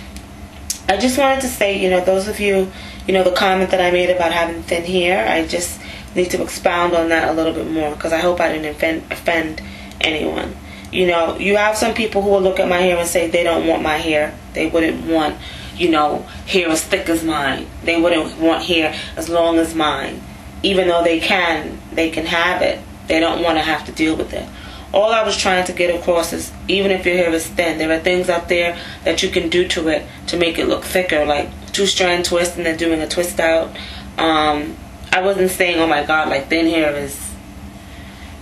I just wanted to say, you know, those of you, you know, the comment that I made about having thin hair, I just need to expound on that a little bit more, because I hope I didn't offend anyone. You know, you have some people who will look at my hair and say they don't want my hair. They wouldn't want, you know, hair as thick as mine. They wouldn't want hair as long as mine. Even though they can have it. They don't want to have to deal with it. All I was trying to get across is, even if your hair is thin, there are things out there that you can do to it to make it look thicker, like 2-strand twist and then doing a twist out. I wasn't saying, oh my god, like thin hair is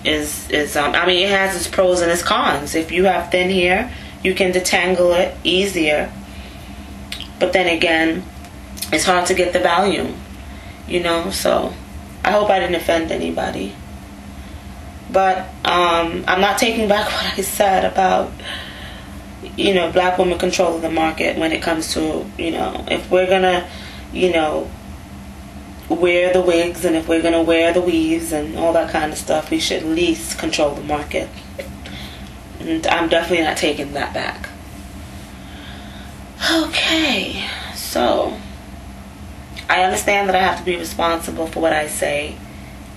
I mean, it has its pros and its cons. If you have thin hair, you can detangle it easier, but then again, it's hard to get the volume, you know. So I hope I didn't offend anybody, but I'm not taking back what I said about you know, black women control the market when it comes to, you know, if we're gonna, you know, wear the wigs, and if we're gonna wear the weaves and all that kind of stuff, we should at least control the market. And I'm definitely not taking that back. Okay, so I understand that I have to be responsible for what I say,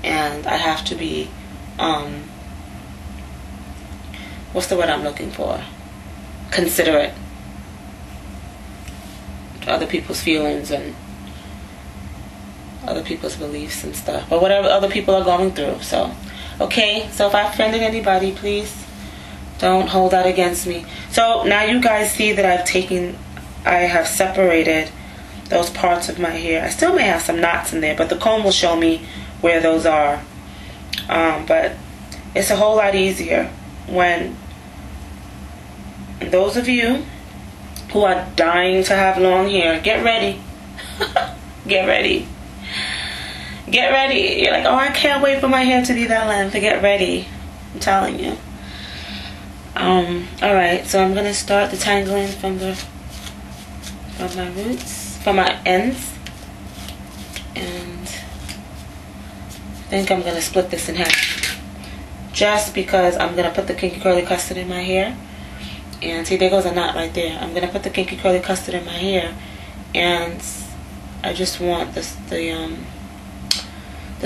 and I have to be, what's the word I'm looking for? Considerate to other people's feelings and other people's beliefs and stuff, or whatever other people are going through. So, okay, so if I offended anybody, please don't hold that against me. So now you guys see that I have separated those parts of my hair. I still may have some knots in there, but the comb will show me where those are. But it's a whole lot easier when those of you who are dying to have long hair, get ready. Get ready. Get ready. You're like, oh, I can't wait for my hair to be that length. Get ready. I'm telling you. Alright, so I'm gonna start detangling from my roots, from my ends, and I think I'm gonna split this in half, just because I'm gonna put the kinky curly custard in my hair. And see, there goes a knot right there. I'm gonna put the kinky curly custard in my hair, and I just want the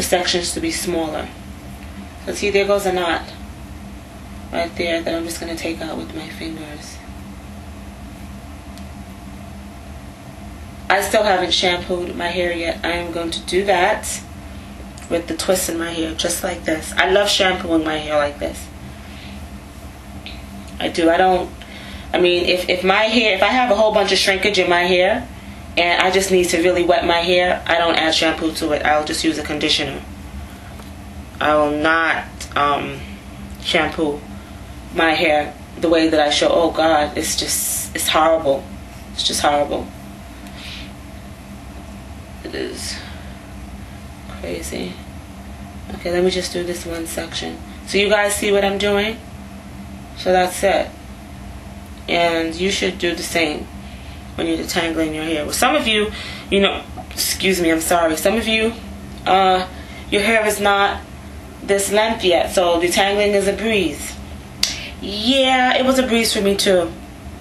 sections to be smaller. So see, there goes a knot right there that I'm just going to take out with my fingers. I still haven't shampooed my hair yet. I am going to do that with the twists in my hair, just like this. I love shampooing my hair like this. I do. I mean, if my hair, if I have a whole bunch of shrinkage in my hair and I just need to really wet my hair, I don't add shampoo to it. I'll just use a conditioner. I will not shampoo my hair the way that I show. Oh God, it's horrible. It's just horrible. It is crazy. Okay, let me just do this one section. So you guys see what I'm doing? So that's it. And you should do the same when you're detangling your hair. Well, some of you, you know, excuse me, I'm sorry. Some of you, your hair is not this length yet, so detangling is a breeze. Yeah, it was a breeze for me too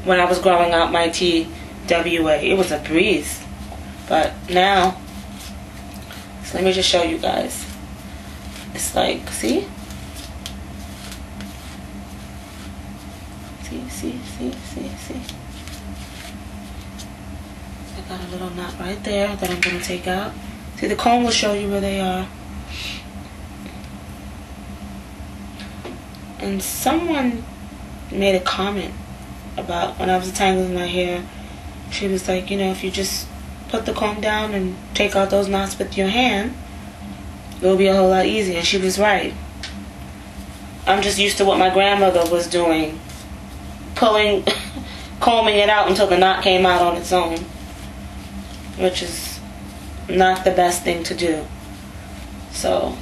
when I was growing out my TWA. It was a breeze. But now, so let me just show you guys. It's like, see? See? I got a little knot right there that I'm going to take out. See, the comb will show you where they are. And someone made a comment about when I was detangling my hair. She was like, you know, if you just put the comb down and take out those knots with your hand, it'll be a whole lot easier. And she was right. I'm just used to what my grandmother was doing, combing it out until the knot came out on its own, which is not the best thing to do. So,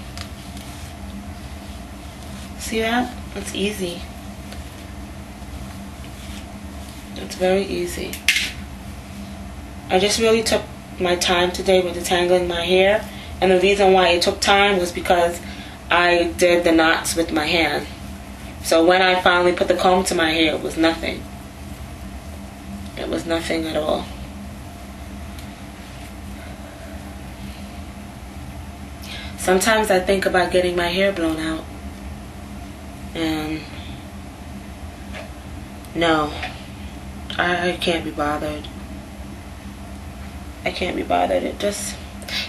see that? It's easy. It's very easy. I just really took my time today with detangling my hair, and the reason why it took time was because I did the knots with my hand. So when I finally put the comb to my hair, it was nothing. It was nothing at all. Sometimes I think about getting my hair blown out. And no, I can't be bothered. I can't be bothered. It just,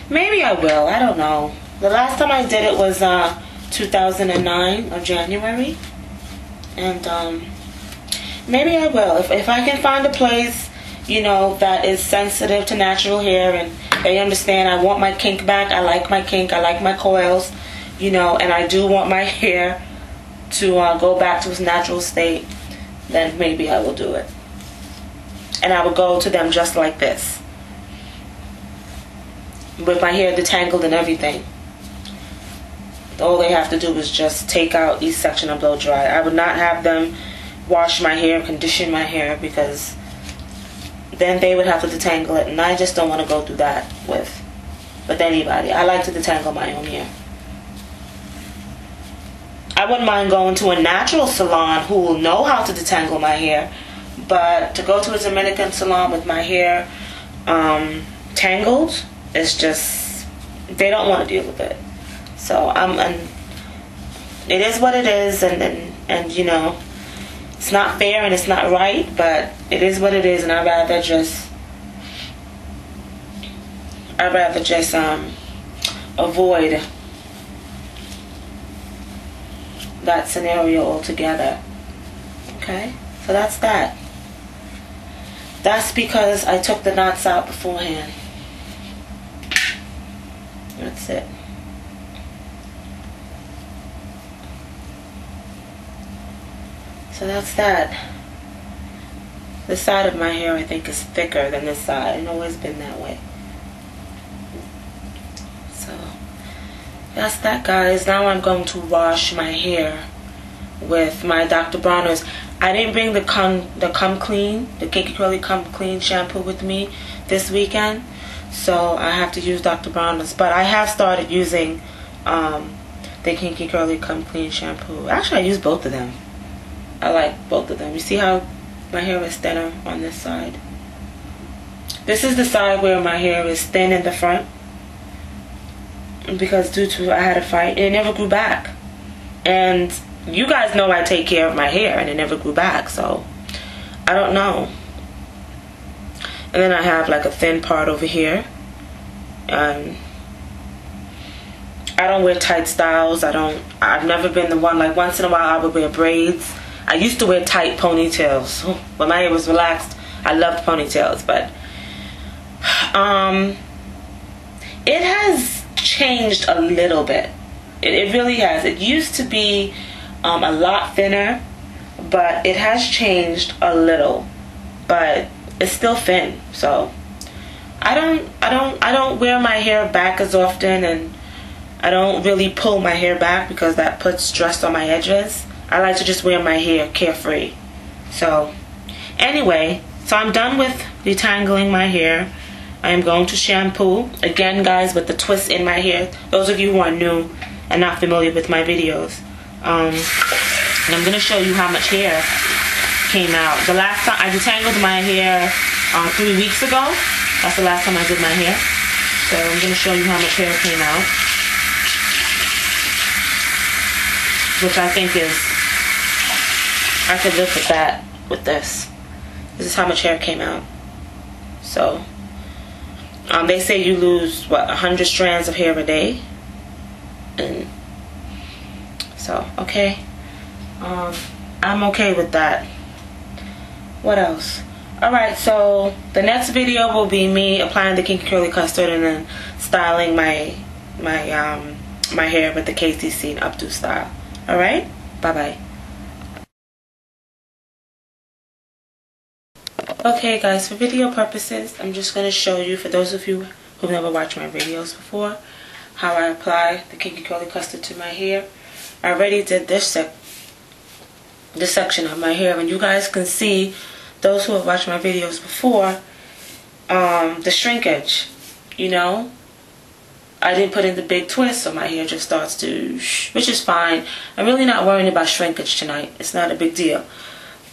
maybe I will. I don't know. The last time I did it was 2009 of January. And maybe I will. If I can find a place, you know, that is sensitive to natural hair and they understand I want my kink back. I like my kink. I like my coils, you know, and I do want my hair to go back to its natural state, then maybe I will do it. And I will go to them just like this, with my hair detangled and everything. All they have to do is just take out each section and blow dry. I would not have them wash my hair, condition my hair, because then they would have to detangle it, and I just don't want to go through that with anybody. I like to detangle my own hair. I wouldn't mind going to a natural salon who will know how to detangle my hair, but to go to a Dominican salon with my hair tangled, it's just, they don't want to deal with it. So it is what it is, and you know, it's not fair and it's not right, but it is what it is, and I'd rather just avoid that scenario altogether. Okay, so that's that. That's because I took the knots out beforehand. That's it. So that's that. This side of my hair, I think, is thicker than this side. It's always been that way. So that's that, guys. Now I'm going to wash my hair with my Dr. Bronner's. I didn't bring the Come Clean, the Kinky Curly Come Clean shampoo with me this weekend, so I have to use Dr. Bronner's. But I have started using the Kinky Curly Come Clean shampoo. Actually, I use both of them. I like both of them. You see how my hair is thinner on this side? This is the side where my hair is thin in the front, because due to I had a fight, it never grew back. And you guys know I take care of my hair, and it never grew back, so I don't know. And then I have like a thin part over here. I don't wear tight styles. I've never been the one, like once in a while I would wear braids. I used to wear tight ponytails. When my hair was relaxed, I loved ponytails, but it has changed a little bit. It really has. It used to be a lot thinner, but it has changed a little, but it's still thin. So I don't wear my hair back as often, and I don't really pull my hair back because that puts stress on my edges. I like to just wear my hair carefree. So anyway, so I'm done with detangling my hair. I am going to shampoo again, guys, with the twist in my hair. Those of you who are new and not familiar with my videos, and I'm going to show you how much hair came out. The last time I detangled my hair 3 weeks ago. That's the last time I did my hair. So I'm going to show you how much hair came out, which I think is, I could live with that with this. This is how much hair came out. So they say you lose, what, 100 strands of hair a day. And so, okay. I'm okay with that. What else? Alright, so the next video will be me applying the Kinky Curly Custard and then styling my hair with the KCC and updo style. Alright? Bye-bye. Okay, guys, for video purposes, I'm just going to show you, for those of you who've never watched my videos before, how I apply the Kinky Curly Custard to my hair. I already did this section of my hair, and you guys can see, those who have watched my videos before, the shrinkage. You know, I didn't put in the big twist, so my hair just starts to which is fine. I'm really not worrying about shrinkage tonight. It's not a big deal.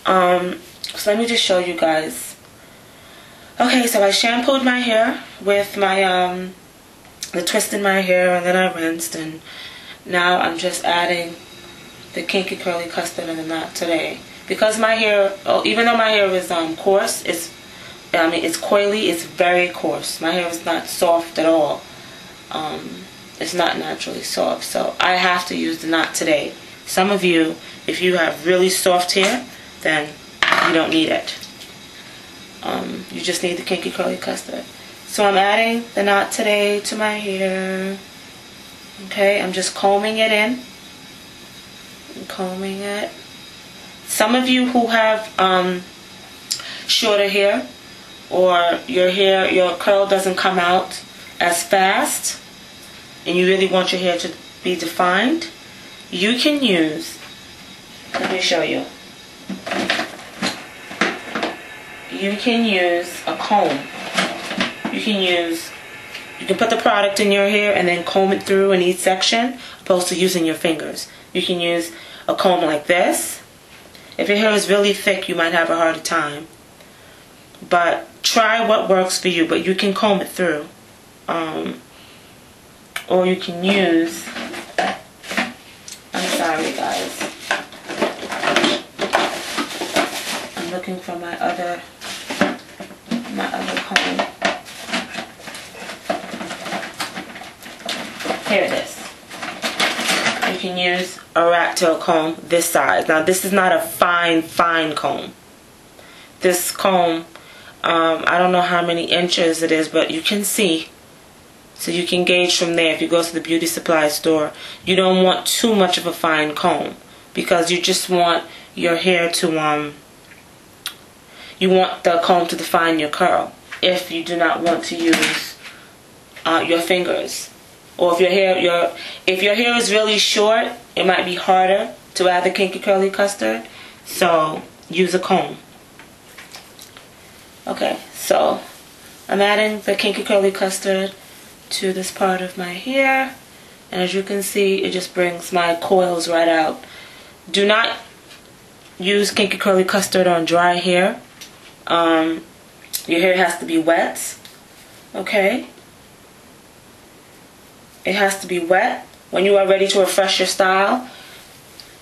So let me just show you guys. Okay, so I shampooed my hair with my the twist in my hair, and then I rinsed, and now I'm just adding the Kinky Curly Custard and the Knot Today. Because my hair, even though my hair is coarse, it's coily, it's very coarse. My hair is not soft at all. It's not naturally soft, so I have to use the Knot Today. Some of you, if you have really soft hair, then you don't need it. You just need the Kinky Curly Custard. So I'm adding the Knot Today to my hair. Okay, I'm just combing it in. I'm combing it. Some of you who have shorter hair, or your curl doesn't come out as fast, and you really want your hair to be defined, you can use, let me show you. you can use a comb. You can put the product in your hair and then comb it through in each section, opposed to using your fingers. You can use a comb like this. If your hair is really thick, you might have a harder time. But try what works for you, but you can comb it through. Or you can use, I'm sorry guys, I'm looking for my other comb. Here it is. You can use a rat tail comb this size. Now this is not a fine comb. This comb, I don't know how many inches it is, but you can see. So you can gauge from there if you go to the beauty supply store. You don't want too much of a fine comb because you just want your hair to, you want the comb to define your curl. If you do not want to use your fingers. Or if your hair is really short, it might be harder to add the kinky curly custard. So use a comb. Okay, so I'm adding the kinky curly custard to this part of my hair, and as you can see, it just brings my coils right out. Do not use kinky curly custard on dry hair. Your hair has to be wet. Okay, it has to be wet when you are ready to refresh your style.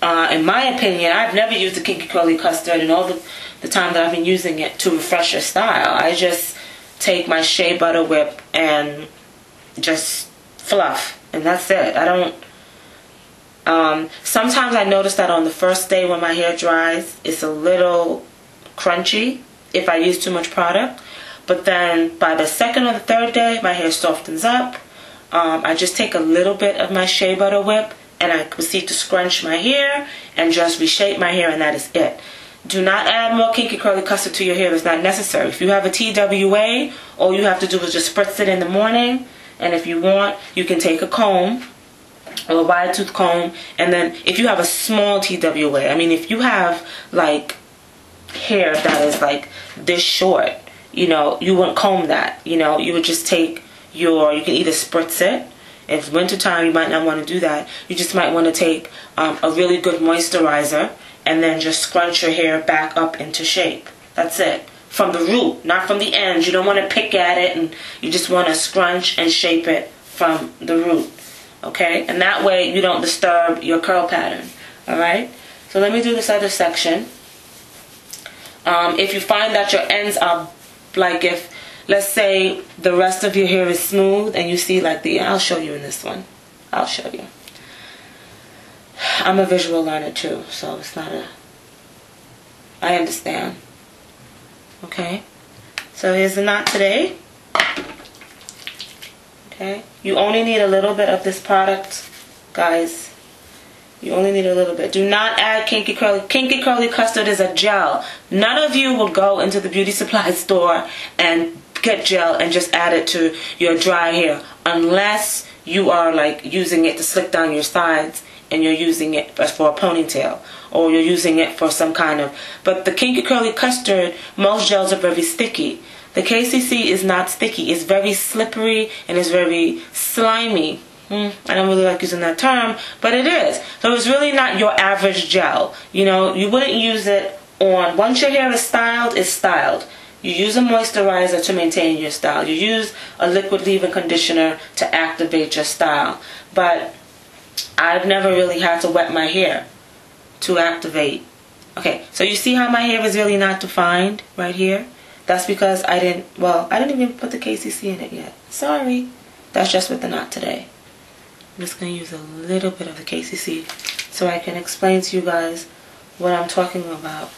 In my opinion, I've never used the kinky curly custard in all the time that I've been using it to refresh your style. I just take my shea butter whip and just fluff, and that's it. I don't sometimes I notice that on the first day when my hair dries, it's a little crunchy if I use too much product, but then by the second or the third day my hair softens up. I just take a little bit of my shea butter whip and I proceed to scrunch my hair and just reshape my hair, and that is it. Do not add more kinky curly custard to your hair. It's not necessary. If you have a TWA, all you have to do is just spritz it in the morning. And if you want, you can take a comb, or a wide tooth comb, and then if you have a small TWA, I mean if you have like hair that is like this short, you know, you wouldn't comb that, you know, you would just take you can either spritz it. If it's wintertime, you might not want to do that. You just might want to take a really good moisturizer and then just scrunch your hair back up into shape. That's it. From the root, not from the ends. You don't want to pick at it, and you just want to scrunch and shape it from the root. Okay? And that way you don't disturb your curl pattern. Alright? So let me do this other section. If you find that your ends are, like if, let's say the rest of your hair is smooth and you see like I'll show you in this one. I'll show you. I'm a visual learner too, so it's not I understand. Okay, so here's the knot today. Okay, you only need a little bit of this product, guys. You only need a little bit. Do not add kinky curly. Kinky curly custard is a gel. None of you will go into the beauty supply store and get gel and just add it to your dry hair, unless you are like using it to slick down your sides and you're using it for a ponytail, or you're using it for some kind of, but the kinky curly custard, most gels are very sticky. The KCC is not sticky. It's very slippery and it's very slimy. I don't really like using that term, but it is. So it's really not your average gel. You know, you wouldn't use it on, once your hair is styled, it's styled. You use a moisturizer to maintain your style. You use a liquid leave-in conditioner to activate your style. But I've never really had to wet my hair to activate. Okay, so you see how my hair is really not defined right here? That's because I didn't even put the KCC in it yet. Sorry. That's just with the knot today. I'm just going to use a little bit of the KCC so I can explain to you guys what I'm talking about.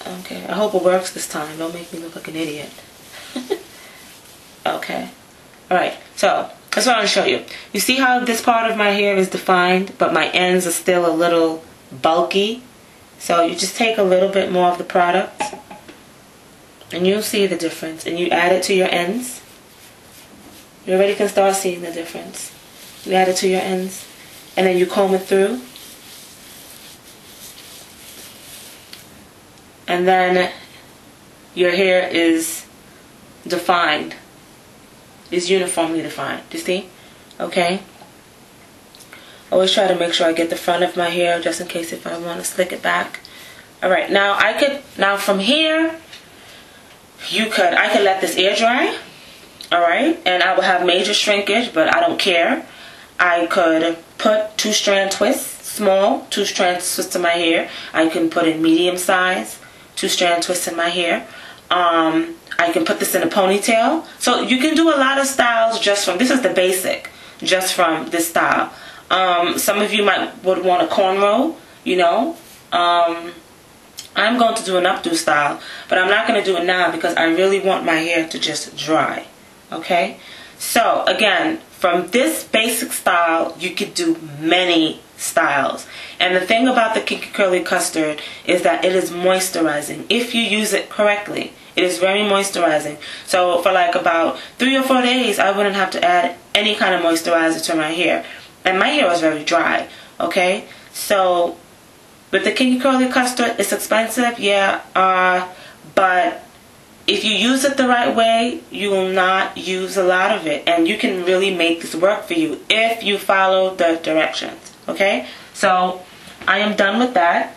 Okay, I hope it works this time. Don't make me look like an idiot. Okay. Alright, so that's what I want to show you. You see how this part of my hair is defined, but my ends are still a little bulky? So you just take a little bit more of the product, and you'll see the difference. And you add it to your ends. You already can start seeing the difference. You add it to your ends, and then you comb it through. and then your hair is defined. It's uniformly defined. You see? Okay? Always try to make sure I get the front of my hair just in case if I want to slick it back. Alright, now from here, I could let this air dry. Alright, and I will have major shrinkage, but I don't care. I could put 2-strand twists, small 2-strand twists in my hair. I can put in medium size 2-strand twists in my hair. I can put this in a ponytail. So you can do a lot of styles just from, this is the basic, just from this style. Some of you would want a cornrow, you know. I'm going to do an updo style, but I'm not going to do it now because I really want my hair to just dry. Okay? So, again, from this basic style, you could do many styles. And the thing about the Kinky Curly Custard is that it is moisturizing. If you use it correctly, it is very moisturizing. So, for like about 3 or 4 days, I wouldn't have to add any kind of moisturizer to my hair. And my hair was very dry. Okay? So, with the Kinky Curly Custard, it's expensive, yeah, but if you use it the right way, you will not use a lot of it. And you can really make this work for you if you follow the directions, okay? So, I am done with that.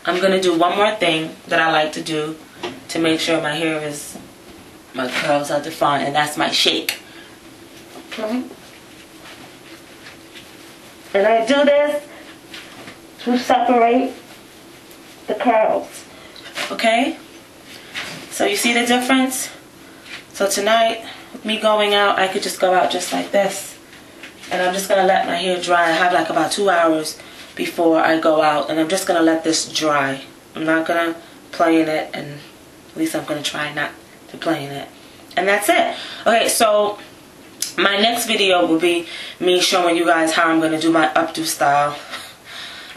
I'm going to do one more thing that I like to do to make sure my curls are defined, and that's my shake. Okay? And I do this to separate the curls. Okay? So you see the difference? So tonight, with me going out, I could just go out just like this. And I'm just going to let my hair dry. I have like about 2 hours before I go out. And I'm just going to let this dry. I'm not going to play in it. And at least I'm going to try not to play in it. And that's it. Okay, so my next video will be me showing you guys how I'm going to do my updo style.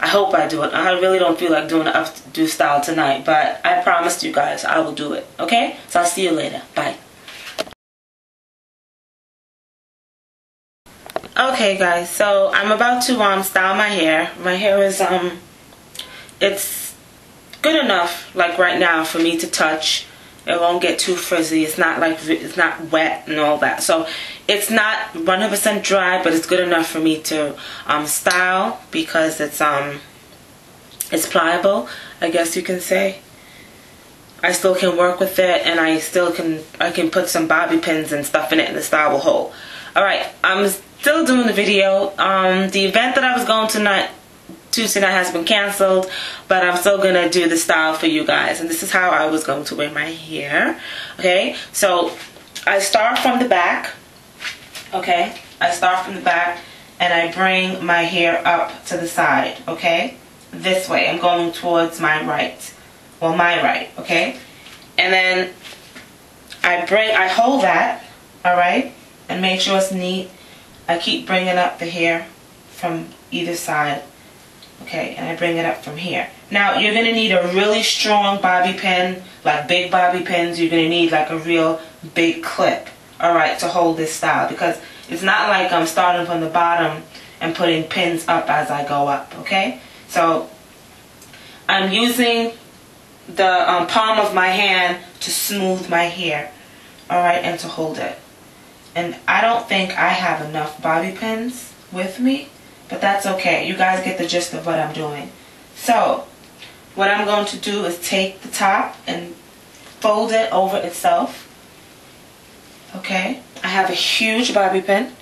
I hope I do it. I really don't feel like doing an updo style tonight, but I promised you guys I will do it. Okay? So I'll see you later. Bye. Okay, guys. So I'm about to style my hair. My hair is it's good enough like right now for me to touch. It won't get too frizzy. It's not wet and all that. So it's not 100% dry, but it's good enough for me to style because it's pliable, I guess you can say. I still can work with it, and I can put some bobby pins and stuff in it, and the style will hold. All right, I'm still doing the video. The event that I was going to Tuesday night has been canceled, but I'm still gonna do the style for you guys, and this is how I was going to wear my hair. Okay, so I start from the back. Okay, I start from the back and I bring my hair up to the side. Okay, this way. I'm going towards my right. Well, my right. Okay, and then I hold that. All right, and make sure it's neat. I keep bringing up the hair from either side. Okay, and I bring it up from here. Now, you're going to need a really strong bobby pin, like big bobby pins. You're going to need like a real big clip, alright, to hold this style. Because it's not like I'm starting from the bottom and putting pins up as I go up, okay? So, I'm using the palm of my hand to smooth my hair, alright, and to hold it. And I don't think I have enough bobby pins with me. But that's okay. You guys get the gist of what I'm doing. So, what I'm going to do is take the top and fold it over itself. Okay. I have a huge bobby pin.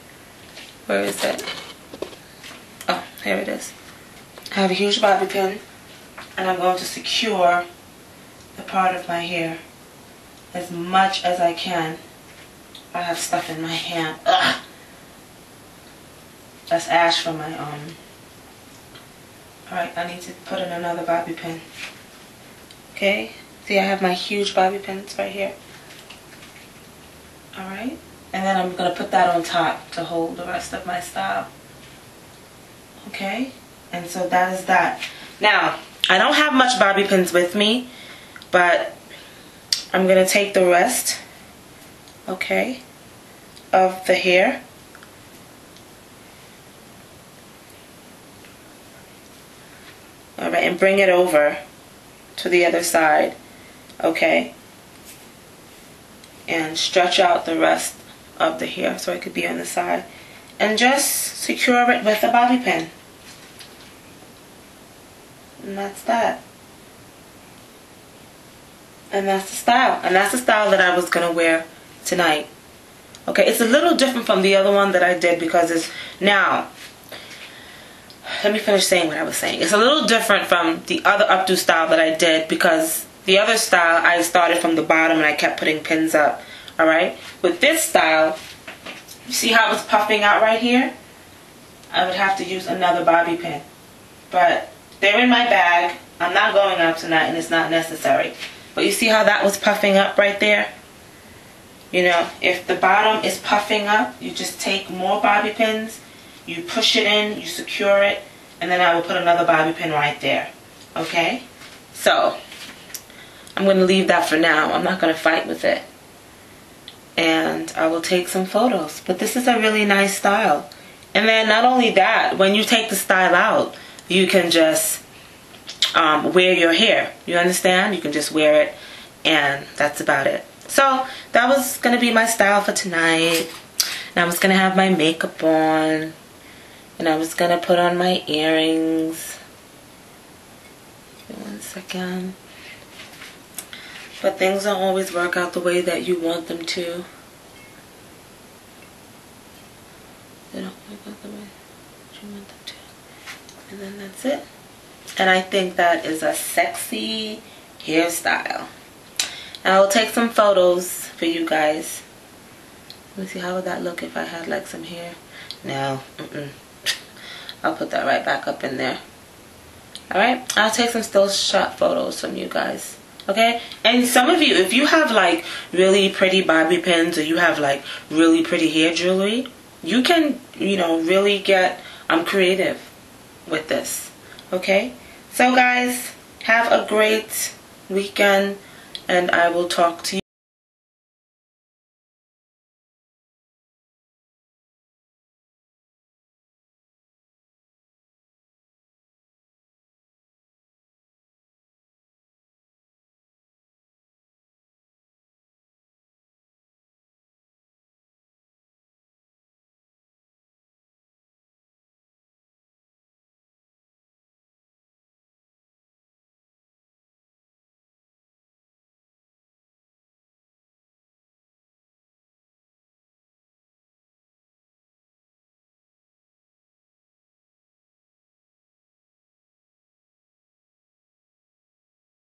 Where is it? Oh, here it is. I have a huge bobby pin. And I'm going to secure the part of my hair as much as I can. I have stuff in my hand. Ugh. That's ash from my Alright, I need to put in another bobby pin. Okay, see I have my huge bobby pins right here. Alright, and then I'm going to put that on top to hold the rest of my style. Okay, and so that is that. Now, I don't have much bobby pins with me, but I'm going to take the rest, okay, of the hair. Alright, and bring it over to the other side, okay? And stretch out the rest of the hair so it could be on the side. And just secure it with a bobby pin. And that's that. And that's the style. And that's the style that I was going to wear tonight. Okay, it's a little different from the other one that I did because it's... Now, let me finish saying what I was saying. It's a little different from the other updo style that I did because the other style I started from the bottom and I kept putting pins up. Alright? With this style, you see how it's puffing out right here? I would have to use another bobby pin. But they're in my bag. I'm not going out tonight and it's not necessary. But you see how that was puffing up right there? You know, if the bottom is puffing up, you just take more bobby pins, you push it in, you secure it, and then I will put another bobby pin right there. Okay? So, I'm going to leave that for now. I'm not going to fight with it. And I will take some photos. But this is a really nice style. And then not only that, when you take the style out, you can just wear your hair. You understand? You can just wear it, and that's about it. So that was going to be my style for tonight. And I was going to have my makeup on, and I was going to put on my earrings. Give me 1 second. But things don't always work out the way that you want them to. They don't work out the way that you want them to. And then that's it. And I think that is a sexy hairstyle. And I will take some photos for you guys. Let me see, how would that look if I had like some hair? No. I'll put that right back up in there. Alright? I'll take some still shot photos from you guys. Okay? And some of you, if you have like really pretty bobby pins or you have like really pretty hair jewelry, you can, you know, really get creative with this. Okay? So guys, have a great weekend and I will talk to you.